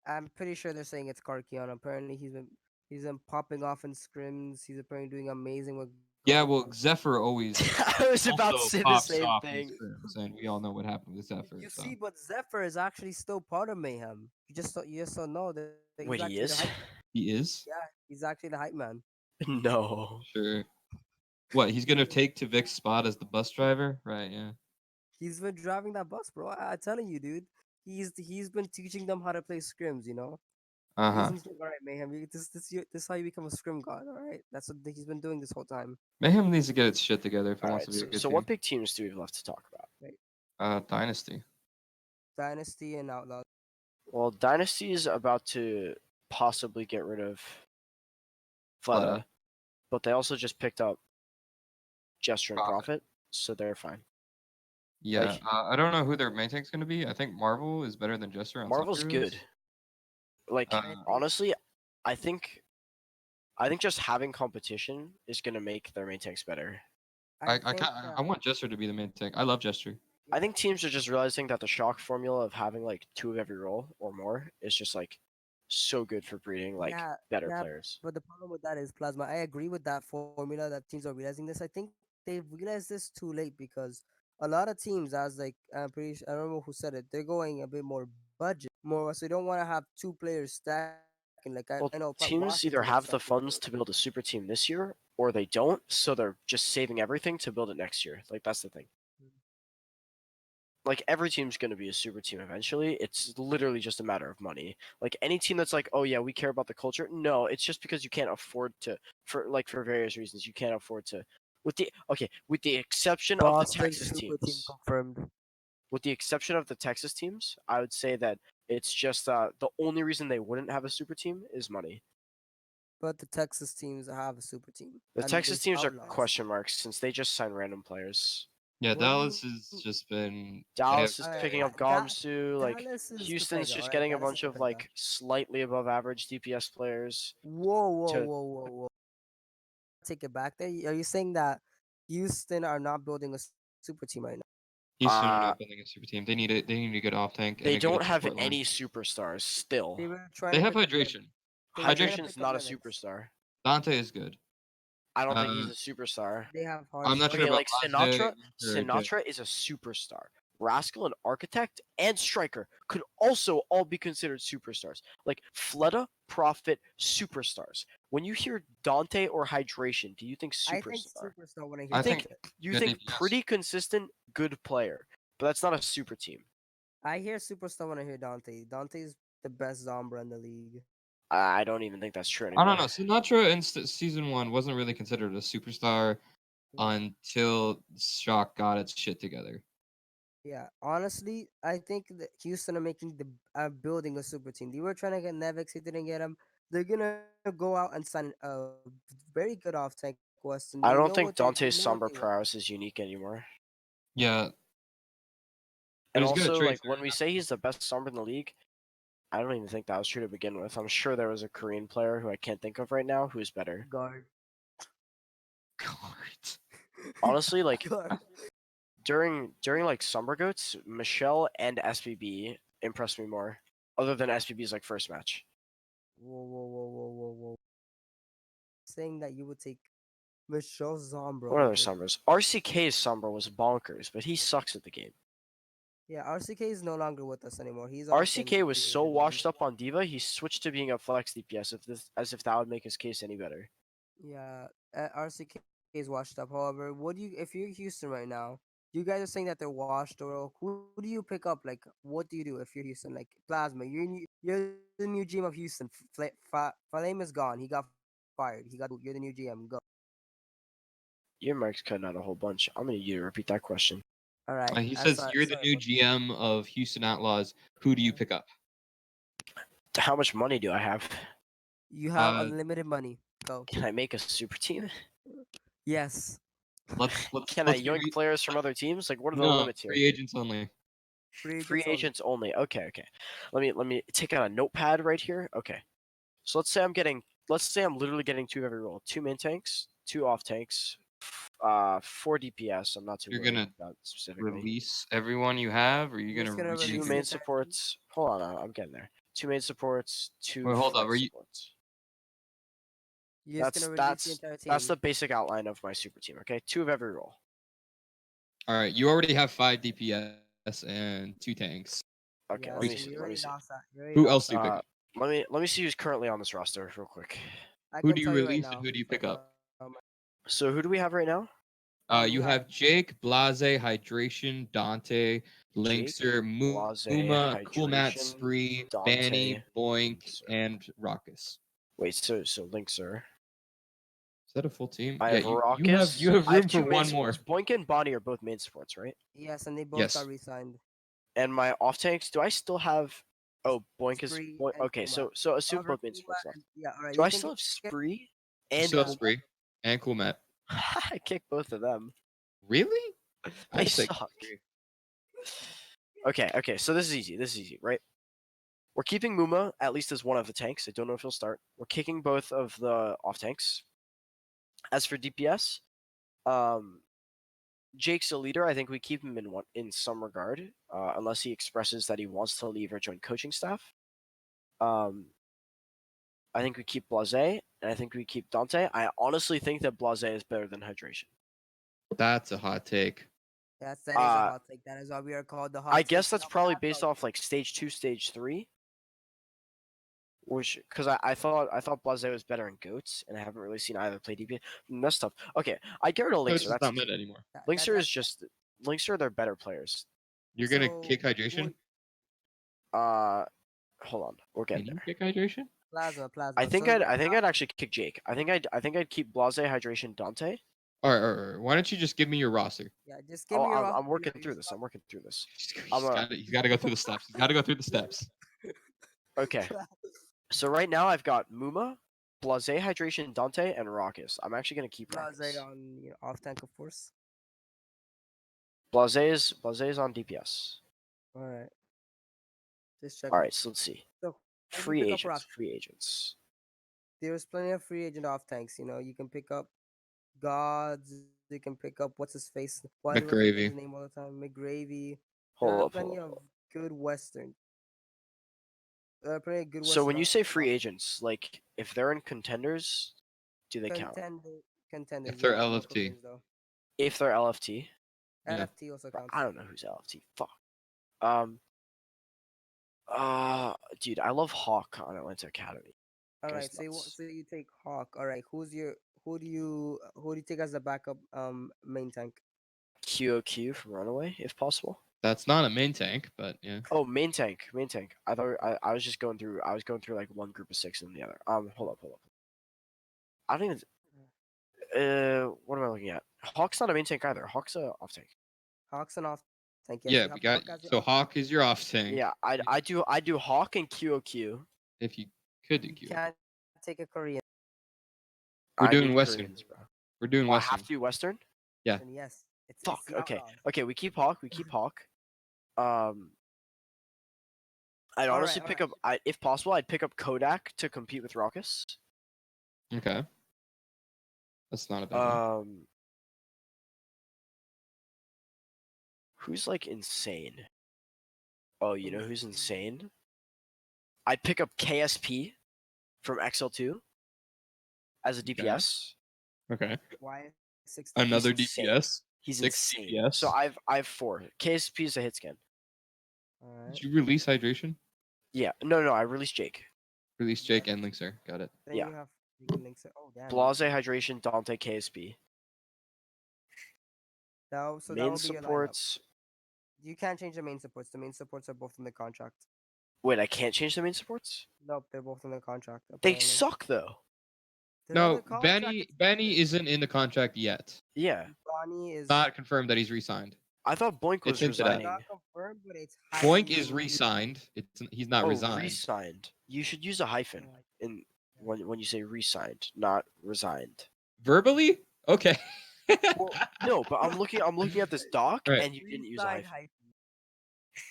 I'm pretty sure they're saying it's Karkion. Apparently he's been popping off in scrims. He's apparently doing amazing with Yeah, Guardian. well, Zephyr always I was about to also say the pops same off in thing. scrims, and we all know what happened with Zephyr. You So see, but Zephyr is actually still part of Mayhem. You just don't know that he's Wait, actually the he hype. is? he Yeah, is he's actually the hype man. No. sure. What he's He's gonna been, take to Vic's spot as the bus driver, right? Yeah. he's been driving that bus, bro. I'm telling you, dude. He's been teaching them how to play scrims. Uh He's huh. been saying, all right, Mayhem. This is how you become a scrim god. All right, that's what he's been doing this whole time. Mayhem needs to get its shit together if it All wants right. to be a good So what team. big teams do we have left to talk about? Right? Dynasty. Dynasty and Outlaw. Well, Dynasty is about to possibly get rid of Fleta, but they also just picked up Gesture and Profit. Profit, so they're fine. Yeah, Like- I don't know who their main tank's gonna be. I think Marvel is better than Jester on some Marvel's good. heroes. Like Uh, honestly, I think just having competition is gonna make their main tanks better. I think I want Jester to be the main tank. I love Jester. I think teams are just realizing that the shock formula of having like 2 of every role or more is just like so good for breeding like yeah, better yeah. players. But the problem with that is Plasma. I agree with that formula that teams are realizing this. I think they've realized this too late because a lot of teams, as like I don't know who said it, they're going a bit more budget, more so they don't want to have two players stacking. Like I know Well, Washington teams is either stacking have the two funds players. to build a super team this year or they don't, so they're just saving everything to build it next year. Like that's the thing. Like every team's going to be a super team eventually. It's literally just a matter of money. Like any team that's like, "Oh yeah, we care about the culture." No, it's just because you can't afford to for various reasons. You can't afford to with the exception of the Boston Texas super team teams. confirmed. With the exception of the Texas teams, I would say that it's just the only reason they wouldn't have a super team is money. But the Texas teams have a super team, The and Texas there's teams are outlines. question marks since they just sign random players. Yeah, What do Dallas you? has just been. They have Dallas is Alright, picking up that Gomsu. Like Dallas is Houston's Capega. just Alright, getting a Dallas is bunch of Capega. like slightly above average DPS players. Whoa, whoa, To whoa, whoa, whoa! Take it back. There, are you saying that Houston are not building a super team right now? Houston are uh, not building a super team. They need it. They need a good off tank and they a good don't have support line. any superstars still. They were trying They to have pick up hydration. They were trying to Hydration Hydration. is pick up not a Nevix. superstar. Dante is good. I don't think he's Uh, a superstar. They have I'm not Hearthstone. sure Okay, about like Blase or Jay. Sinatra is a superstar. Rascal and Architect and Striker could also all be considered superstars. Like Fleta, Prophet, superstars. When you hear Dante or Hydration, do you think I think superstar? superstar when I You hear I think think Dante. you good think DPS. pretty consistent, good player, but that's not a super team. I hear superstar when I hear Dante. Dante's the best Zombra in the league. I don't even think that's true I don't anymore. know. Sinatra in season one wasn't really considered a superstar Yeah. until Shock got its shit together. Yeah, honestly, I think that Houston are making the building a super team. They were trying to get Nevix, they didn't get him. They're gonna go out and sign a very good off tank West, and they know I what don't think they know Dante's what they Sombra want. prowess is unique anymore. Yeah, but And he's good at also, trade like when we say he's the best Sombra in the league, I don't even think that was true to begin with. I'm sure there was a Korean player who I can't think of right now who's better. Guard. God. Honestly, like Guard. during like Summer Goats, Michelle and SBB impressed me more. Other than SBB's like first match. Whoa, whoa, whoa, whoa, whoa, whoa. Saying that you would take Michelle Zombra What other over. Summers? RCK's Sombra was bonkers, but he sucks at the game. Yeah, RCK is no longer with us anymore. He's off in RCK was free so agency. washed up on Diva, he switched to being a flex DPS as if that would make his case any better. Yeah, RCK is washed up. However, what do you if you're Houston right now? You guys are saying that they're washed, or who do you pick up? Like, what do you do if you're Houston? Like Plasma, you're the new GM of Houston. Flame is gone. He got fired. He got booed. You're the new GM. Go. Your mic's cutting out a whole bunch. I'm gonna need you to repeat that question. All right. He says you're the Sorry new about GM of Houston Outlaws. Who do you pick up? How much money do I have? you have Uh, unlimited money. Go. Can I make a super team? Yes. Can I let's yoink be players from other teams? Like, what are the no limits here? free agents only. Free Free agents only. agents only. Okay. Let me take out a notepad right here. Okay. So let's say I'm literally getting 2 of every role. 2 main tanks, 2 off tanks, 4 DPS. I'm not too You're worried gonna about specifically. release everyone you have, or you're You're just gonna gonna retain? 2 release the main entire team. supports. Hold on, I'm getting there. 2 main supports, 2 Wait, hold up. flex supports. You're just gonna release the entire team. That's the basic outline of my super team. Okay, 2 of every role. All right, you already have 5 DPS and 2 tanks. Okay, Yeah, let so me you see. Let already me see. lost that. You already Who lost else that. do you pick up? Let me see who's currently on this roster real quick. I Who can do you tell you right release now. and who do you pick up? So who do we have right now? We You have Jake, Blase, Hydration, Dante, Linkser, Blase, Muma, Cool Matt, Hydration, Spree, Dante, Banny, Boink, Linkser. and Raucus. Wait, so Linkser. Is that a full team? I Yeah, have you Raucus. have I have room for 2 main one more. supports. Boink and Bonnie are both main supports, right? Yes, and they both Yes. got re-signed. And my off tanks, do I still have? Oh, Boink is Spree Boink. and Okay, Kuma. so assume However, both main Kuma supports left. yeah, all right. Do You I can still have get Spree? You and still have Boom- Spree and Cool Matt. I kicked both of them. Really? They I'd take suck. Spree. Okay, so this is easy. This is easy, right? We're keeping Muma at least as one of the tanks. I don't know if he'll start. We're kicking both of the off tanks. As for DPS, Jake's a leader. I think we keep him in some regard, unless he expresses that he wants to leave or join coaching staff. I think we keep Blase, and I think we keep Dante. I honestly think that Blase is better than Hydration. That's a hot take. Yes, that is a hot take. That is why we are called the hot I take. guess that's Now, probably Plaza, based off like stage 2, stage 3. Which, because I thought Blase was better in goats, and I haven't really seen either play DPS. That's tough. Okay, I get rid of Coach Linkster. is That's not mid anymore. Linkster is just Linkster. They're better players. You're gonna So, kick hydration? Hold on, we're getting Can you there. kick hydration? Plasma. I think So I'd actually kick Jake. I think I'd keep Blase, Hydration, Dante. All right. Why don't you just give me your roster? yeah, just give me your. I'm working through this. I'm working through this. He's got to go through the steps. He's got to go through the steps. Okay. So right now I've got Muma, Blase, Hydration, Dante, and Raucus. I'm actually gonna keep Blase Raucus. on off tank, of course. Blase is on DPS. All right. Just check. All right, so let's see. So Free pick up agents. Rock. Free agents. There's plenty of free agent off tanks. You can pick up gods. You can pick up what's his face. Why do I forget his McGravy. name all the time? McGravy. Hold There are up. plenty of good Western. Plenty of good So Western. when you say free agents, like if they're in contenders, do they count? Contenders. If they're yeah, no LFT. Koreans, though. If they're LFT, Yeah. LFT also Bro, counts. I don't know who's LFT. Fuck. Dude, I love Hawk on Atlanta Academy. All Guy's right, so nuts. you take Hawk. All right, who do you take as a backup main tank? QOQ from Runaway, if possible. That's not a main tank, but yeah. Oh, main tank. I thought I was just going through. I was going through like one group of 6 and the other. Hold up. I don't even. What am I looking at? Hawk's not a main tank either. Hawk's a off tank. Hawk's an off tank. Yes, Yeah, you we have got. Hawk as your So off tank. Hawk is your off tank. Yeah, I do Hawk and QOQ. If you could do You Q. can't take a Korean. We're I doing need Western. Koreans, bro. We're doing Oh, I Western. have to do Western. Yeah. And yes, it's Fuck. the Okay. outlaws. Okay. We keep Hawk. I'd honestly pick up. If possible, I'd pick up Kodak to compete with Raucus. Okay. That's not a bad one. Who's like insane? Oh, you know who's insane? I'd pick up KSP from XL2 as a DPS. Okay. Why 6? Another insane. DPS. He's 6 insane. DPS. So I've 4. KSP is a hit scan. All right. Did you release hydration? Yeah. No. I released Jake. Release Jake and Linkser. Got it. Then yeah. you have links. Oh damn. Blase, Hydration, Dante, KSP. So that Main will be your lineup. supports. You can't change the main supports. The main supports are both in the contract. Wait, I can't change the main supports? Nope, they're both in the contract. They apparently. suck though. They're in No, the contract, it's Benny isn't in the contract yet. Yeah. Bonnie is Not confirmed that he's re-signed. I thought Boink was It's hinted at. resigning. not confirmed, but it's Boink highly is re-signed. He's not Oh, resigned. re-signed. You should use a hyphen in when you say re-signed, not resigned. Verbally? Okay. Well, no, but I'm looking at this doc Right. and you didn't use a hyphen.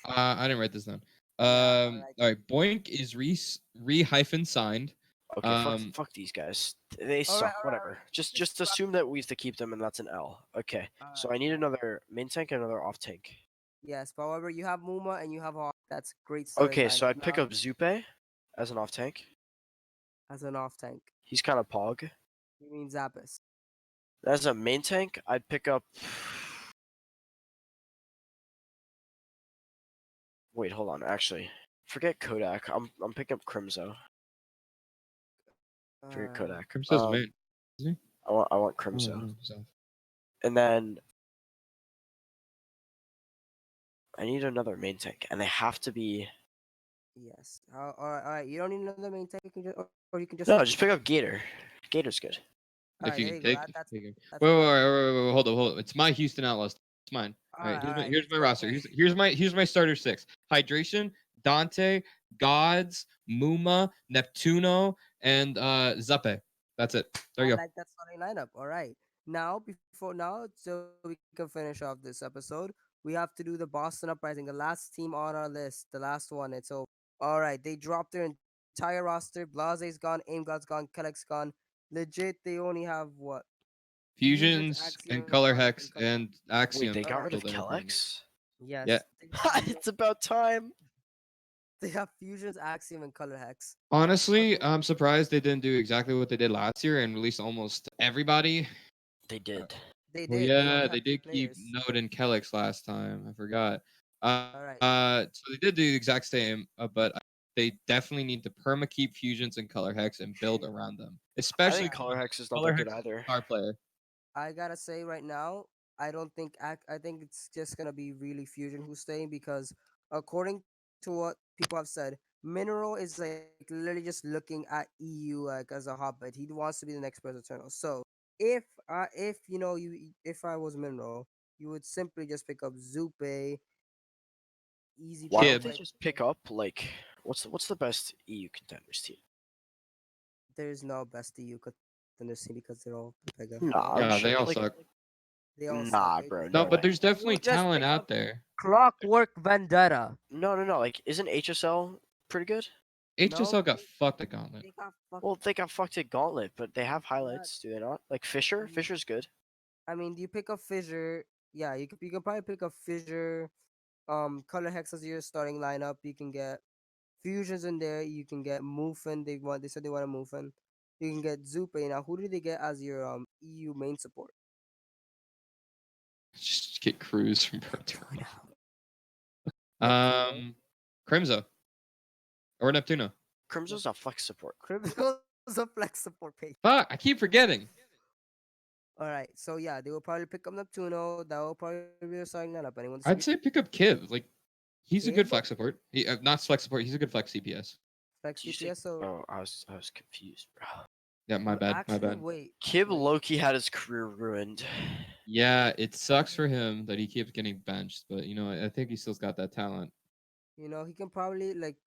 I didn't write this down. alright. All right. Boink is re-hyphen signed. Okay, fuck these guys. They suck. alright, Whatever. alright. Just assume that we have to keep them, and that's an L. Okay. So I need another main tank and another off tank. Yes, but however, you have Muma and you have Hawk. That's great. starting Okay, so lineup. I'd pick Now, up Zupe as an off tank. as an off tank. He's kind of pog. You mean Zappis? As a main tank, I'd pick up. Wait, hold on. Actually, forget Kodak. I'm picking up Crimzo. Forget Kodak. Crimso's main. I want Crimzo. So. And then I need another main tank, and they have to be. Yes. All right. You don't need another main tank. You can just, or you can just. No, just pick up Gator. Gator's good. All If right, you there can you go. take, That's take him. that's Wait, fine. hold up. It's my Houston Outlaws. It's mine. All right, here's my roster. Here's my starter 6. Hydration, Dante, Gods, Muma, Neptuno, and Zappe. That's it. There you I go. like that starting lineup. All right. So we can finish off this episode, we have to do the Boston Uprising, the last team on our list, the last one. It's over. All right. They dropped their entire roster. Blaze's gone, Aimgod's gone, Kellex gone. Legit, they only have what? Fusions, Fusions Axiom, and and color Color hex Hex. and Wait, they Axiom All got right. rid of still there pretty much. Kellex? Yeah. Yes. They have It's about time. they have Fusions, Axiom, and Color Hex. Honestly, Okay. I'm surprised they didn't do exactly what they did last year and release almost everybody. They Uh, did. They Well, did. They only yeah, have they three did keep players. Node and Kellex last time. I forgot. All right. So they did do the exact same, but they definitely need to perma keep fusions and color hex and build around them, I especially think Yeah. Color because Hex is not color that good hex is either. a star player. I gotta say right now, I don't think I think it's just gonna be really Fusion who's staying because according to what people have said, Mineral is like literally just looking at EU like as a hobbit. He wants to be the next President Eternal. So if you know if I was Mineral, you would simply just pick up Zupe, easy Why peasy don't Kib. they type just pick thing. up like what's the best EU contenders team? There's no best EU contender scene because they're all bigger. Nah, I'm Yeah, they sure. all Like, suck. They all suck. nah, bro, No, no but way. there's definitely You just talent pick out up there. Clockwork Vendetta. No. Like, isn't HSL pretty good? No, HSL got fucked at Gauntlet. they got fucked. Well, they got fucked at Gauntlet, but they have Yeah, highlights, do they not? Like Fisher. mm, Fisher's good. I mean, you pick up Fissure. Yeah, you can probably pick up Fissure. Color Hex as your starting lineup. You can get Fusions in there. You can get Mufin. They said they want a Mufin. You can get Zupe. Now, who did they get as your EU main support? Just get Cruz from I don't Proterra. know. Get Crudo. Crimzo or Neptuno. Crimson's not flex support. Criminals a flex support page. Fuck, I keep forgetting. All right, so yeah, they will probably pick up Neptuno. That will probably be a starting lineup. Anyone disagree? I'd say pick up Kib. Like he's a good Kib, flex support. He not flex support. He's a good flex CPS. flex Did you say? CPS. So Oh, I was confused, bro. Yeah, my bad. My actually, bad. wait. Kib Wait. Loki had his career ruined. Yeah, it sucks for him that he keeps getting benched, but I think he still's got that talent. You know, he can probably like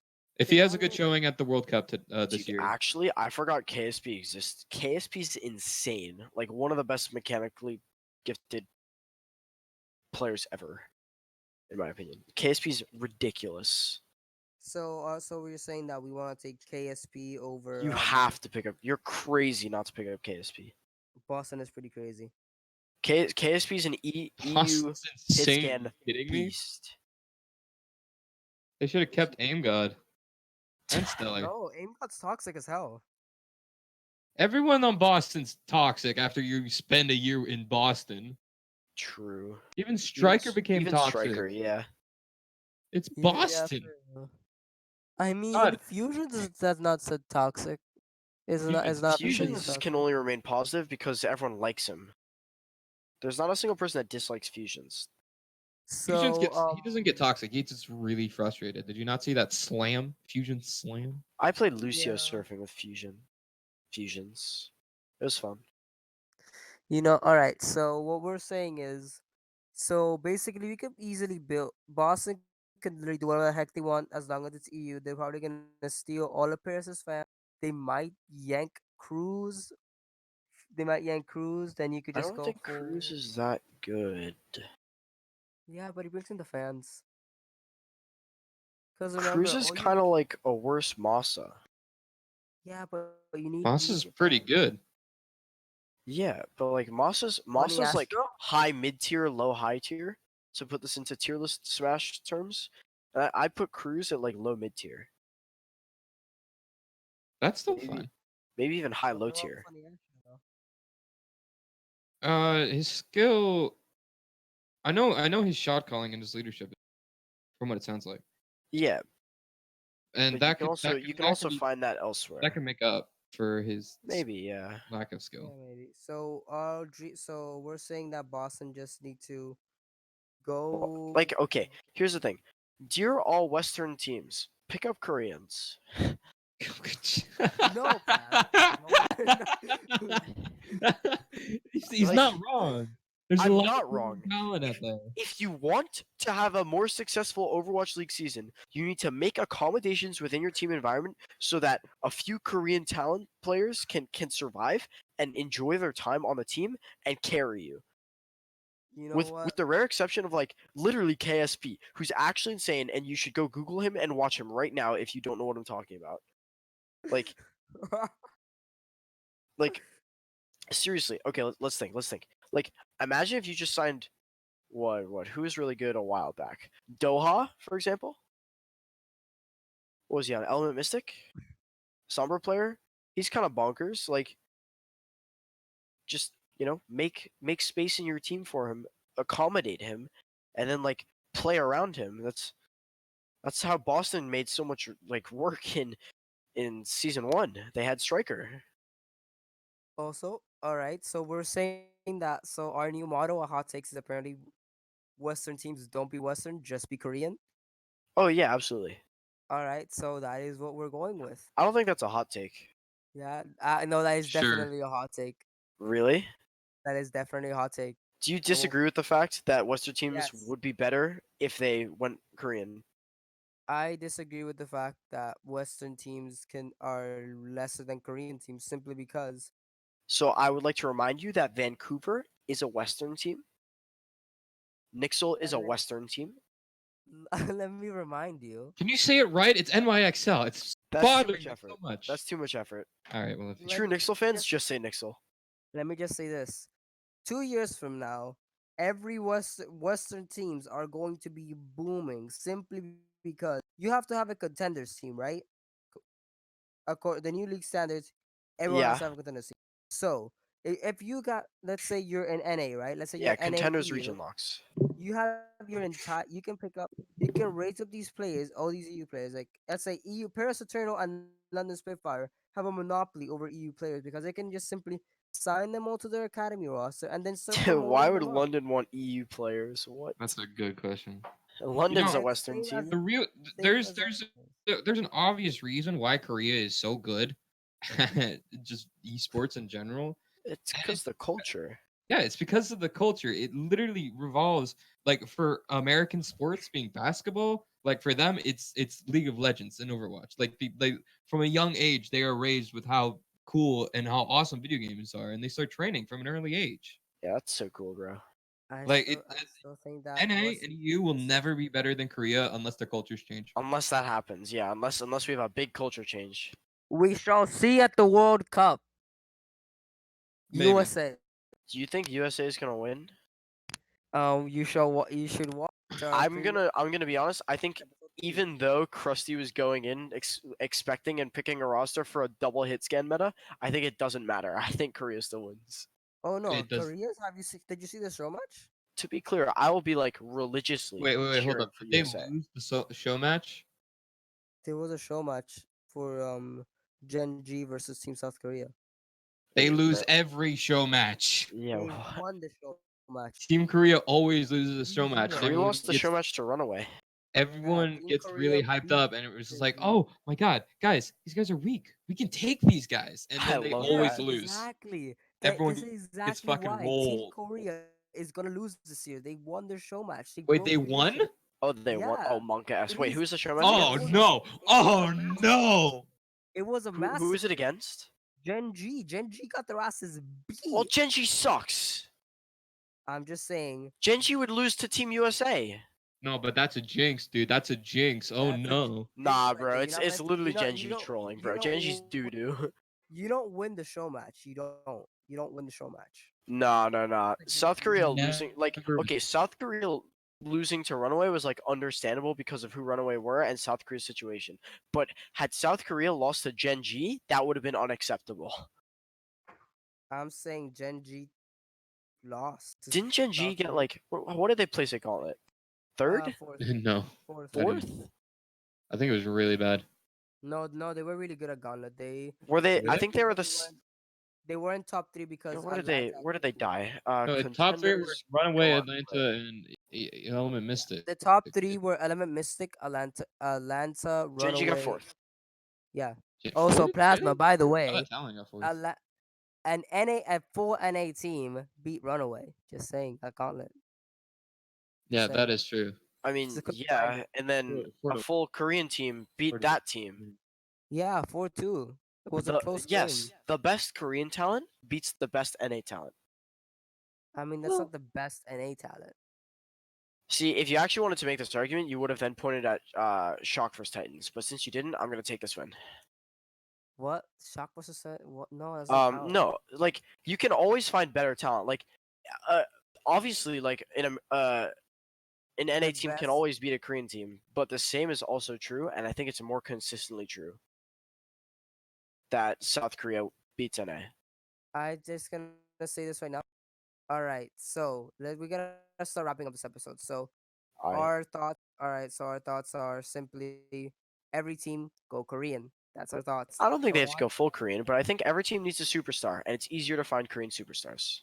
If they he has a probably good showing at the World Cup this Dude, year, actually, I forgot KSP exists. KSP's insane. Like one of the best mechanically gifted players ever, in my opinion. KSP's ridiculous. so we're saying that we want to take KSP over You have to pick up. You're crazy not to pick up KSP. Boston is pretty crazy. KSP's an EU Boston's hit insane. scan Are you kidding me? beast. They should have kept Aim God and Stellar. No, Aimbot's toxic as hell. Everyone on Boston's toxic after you spend a year in Boston. True. Even Striker became even toxic. Striker, yeah. It's Yeah, Boston. for real. I mean, God. Fusion does not said toxic. It's not because he's Fusions toxic. can only remain positive because everyone likes him. There's not a single person that dislikes Fusions. Fusions So gets he doesn't get toxic. He gets really frustrated. Did you not see that slam? Fusion slam? I played Lucio Yeah. surfing with Fusions. It was fun. all right. So what we're saying is, so basically, we could easily build. Boston can literally do whatever the heck they want as long as it's EU. They're probably gonna steal all of Paris's fans. They might yank Cruz. They might yank Cruz. Then you could I just don't go think for Cruz is that good. yeah, but he brings in the fans. Because Cruz remember, is all you kind of like a worse Masa. yeah, but you Moss need is your pretty fans. good. Yeah, but like Masa's like Astro? high mid tier, low high tier. So put this into tier list Smash terms. I put Cruz at like low mid tier, That's still maybe fine. maybe even high But low they're all tier. funny Astro, though. His skill. I know his shot calling and his leadership, from what it sounds like, Yeah, and but you can also find that elsewhere. that can make up for his Maybe, yeah. lack of Yeah, skill. maybe. So we're saying that Boston just need to Well, go. like, okay, here's the thing. Dear all Western teams, pick up Koreans. No, Paz. No, we're not. He's Like- not wrong. There's a I'm lot not of wrong. talent out there. If you want to have a more successful Overwatch League season, you need to make accommodations within your team environment so that a few Korean talent players can survive and enjoy their time on the team and carry you. You know With what? the rare exception of like literally KSP, who's actually insane, and you should go Google him and watch him right now if you don't know what I'm talking about. Like, like seriously. Okay, let's think. Let's think. Like, imagine if you just signed who was really good a while back? Doha, for example. What was he on? Element Mystic, Sombra player. He's kind of bonkers. Like, just make space in your team for him, accommodate him, and then like play around him. That's how Boston made so much like work in season one. They had Striker. Also, all right. So we're saying that. So our new motto, a hot takes, is apparently Western teams don't be Western, just be Korean. Oh yeah, absolutely. All right. So that is what we're going with. I don't think that's a hot take. Yeah. I know that is Sure. definitely a hot take. Really? That is definitely a hot take. Do you Oh, disagree with the fact that Western teams yes. would be better if they went Korean? I disagree with the fact that Western teams can are lesser than Korean teams simply because So I would like to remind you that Vancouver is a Western team. Nixel is a let, Western team. let me remind you. Can you say it right? It's NYXL. It's That's too bothering much me effort. so much. That's too much effort. All right. Well, if Let True me Nixel fans, just just say Nixel. let me just say this. 2 years from now, every Western teams are going to be booming simply because you have to have a contenders team, right? According the new league standards, everyone has Yeah, to have a contenders team. So if you got, let's say you're in NA, right? Let's say you're yeah. NA Contenders EU. region locks. You have your entire. You can pick up. You can raise up these players, all these EU players. Like let's say EU Paris Eternal and London Spitfire have a monopoly over EU players because they can just simply sign them all to their academy roster and then start promoting Why them would up. London want EU players? What? that's a good question. You London's know, a And Western same as team. the real same as there's an obvious reason why Korea is so good at just esports in general. It's And because the culture. yeah, it's because of the culture. It literally revolves like for American sports being basketball, like for them it's League of Legends and Overwatch. Like from a young age they are raised with how cool and how awesome video games are and they start training from an early age. Yeah, that's so cool, bro. Like it, I still think that NA and Western EU will teams. never be better than Korea unless their cultures change. Unless that happens, yeah. Unless we have a big culture change. We shall see at the World Cup. Maybe. USA. Do you think USA is gonna win? You should watch our I'm previous gonna I'm gonna be honest. I think episode. even though Krusty was going in expecting and picking a roster for a double hit scan meta, I think it doesn't matter. I think Korea still wins. Oh no, It does. Koreans. Have you seen? Did you see the show much? To be clear, I will be like religiously Wait, hold cheering up. for Did they USA. lose the show match? There was a show match for Gen G versus Team South Korea. They Wait, lose but every show match. yeah, They what? won the show match. Team Korea always loses a show match, and 3-0. Korea lost the show match to Runaway. Yeah, everyone Team gets really Korea hyped beat up, and it was just Gen like, G. oh my god, guys, these guys are weak. We can take these guys, and I then they love Yeah, always that. lose. exactly. Everyone This is gets exactly fucking why Team rolled. Korea is gonna lose this year. They won their show match. They Wait, broke they tradition. won? Oh, they won. Yeah, Oh, Monka it S. Wait, is. who's the show match It Oh was against? a no! it was a Oh massive. no! It was a Who is it massacre. against? Gen G. Gen G got their asses Well, beat. Genji sucks. I'm just saying. Genji would lose to Team USA. No, but that's a jinx, dude. That's a jinx. Oh That's a no. Nah, right bro. there. It's literally Genji trolling, bro. Genji's doo doo. you don't win the show match. You don't win the show match. Nah, nah, nah. Like you South Korea losing, like, Never. okay, South Korea losing to Runaway was like understandable because of who Runaway were and South Korea's situation. But had South Korea lost to Gen G, that would have been unacceptable. I'm saying Gen G lost to Didn't Gen G South get Korea. like what did they place it call it? Third? Fourth, No, fourth. I didn't. Fourth? I think it was really bad. No, they were really good at Gauntlet. Were they? I Really? think they were they weren't top three because where did they die? No, top three were Contenders. Runaway, Gauntlet. Atlanta, and Element Mystic. the top three were Element Mystic, Atlanta, Gen G got Runaway. fourth. Yeah. Yeah, Also fourth? Plasma. Really? By the I way, thought Talon got fourth. Ala- a full NA team beat Runaway. Just saying, a gauntlet. Just Yeah, that saying. is true. I Just a mean, quick reminder. yeah, and then For a the full Korean team beat for the that team. Yeah, 4-2. It was a The close yes, game. the best Korean talent beats the best NA talent. I mean, that's Well, not the best NA talent. see, if you actually wanted to make this argument, you would have then pointed at Shock vs Titans. But since you didn't, I'm gonna take this win. What? Shock versus what? No, that doesn't count. No, like you can always find better talent. Like, uh, obviously, like an The NA team can best. always beat a Korean team, but the same is also true, and I think it's more consistently true that South Korea beats NA. I just gonna say this right now. All right, so we gotta start wrapping up this episode. So our I thoughts. All right, so our thoughts are simply every team go Korean. That's our thoughts. I don't think So they have to go full Korean, but I think every team needs a superstar, and it's easier to find Korean superstars.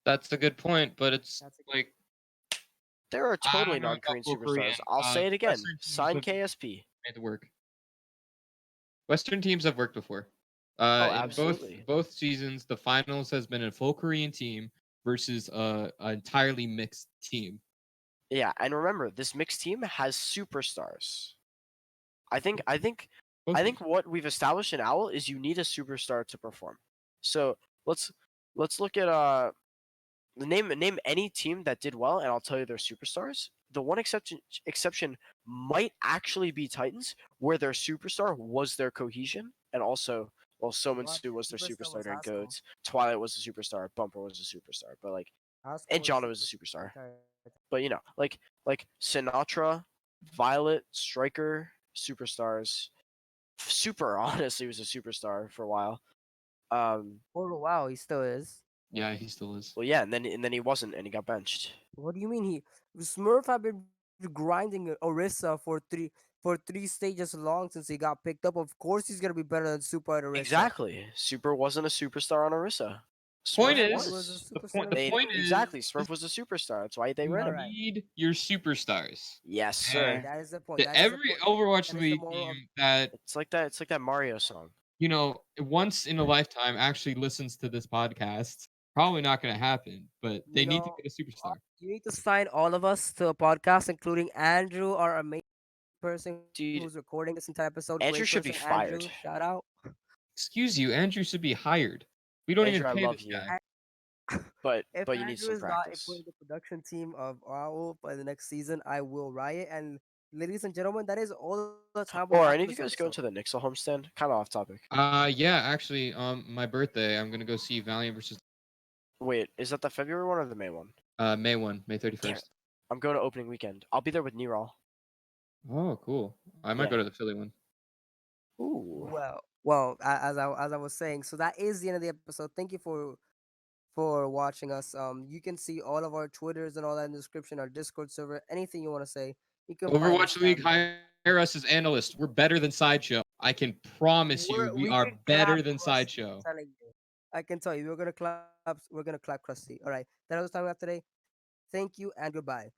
That's a good point, but it's that's a like There are I totally don't know about non-Korean full Korean. superstars. I'll say it again. Western teams Sign have KSP. made it work. Western teams have worked before. Oh, In absolutely. both seasons, the finals has been a full Korean team versus an entirely mixed team. Yeah, and remember, this mixed team has superstars. I think I think Both I teams. think what we've established in Owl is you need a superstar to perform. So let's look at name any team that did well, and I'll tell you their superstars. The one exception might actually be Titans, where their superstar was their cohesion, and also well, what Somansu was their superstar superstar was during Haskell. Goats. Twilight was a superstar. Bumper was a superstar. But like, Haskell and was a Jono was superstar a the superstar. entire time. But like Sinatra, Violet, Striker, superstars. Super honestly was a superstar for a while. For a while, he still is. Yeah, he still is. Well, yeah, and then he wasn't, and he got benched. What do you mean he Smurf have been grinding Orisa for three stages long since he got picked up. Of course he's gonna be better than Super at Orisa. Exactly. Super wasn't a superstar on Orisa. Point Smurf Yeah, but he was a is was. the superstar point. in The They point Orisa. exactly. Smurf was a superstar. That's why they you ran All him. right. need your superstars. Yes, sir. And That is the point. the That is the every point. Overwatch That is the League moral of team that It's like that. It's like that Mario song. once in a lifetime actually listens to this podcast. Probably not going to happen, but you they need to know. get a superstar. You need to sign all of us to a podcast, including Andrew, our amazing person who's Dude, recording this entire episode. Great Andrew person, should be Andrew. fired. Shout out. Excuse you, Andrew should be hired. We don't even Andrew, I pay love this you, guy. If but you need Andrew some is not a part practice. of the production team of OWL by the next season, I will riot. And ladies and gentlemen, that is all the time we have Or for are any this of you guys episode. going to the Nixel homestand? Kind of off topic. Yeah, actually, my birthday, I'm gonna go see Valiant versus Wait, is that the February one or the May one? May 1, May Damn it. 31st. I'm going to opening weekend. I'll be there with Neral. Oh, cool. I might Yeah. go to the Philly one. Ooh. As I was saying, so that is the end of the episode. Thank you for watching us. You can see all of our Twitters and all that in the description, our Discord server, anything you want to say, you can find us Overwatch League, down there. hire us as analysts. We're better than Sideshow. I can promise you, we We are can better clap than Krusty. I'm Sideshow. telling you. I can tell you, we're gonna clap. We're gonna clap Krusty. All right, that was the time we have today. Thank you and goodbye.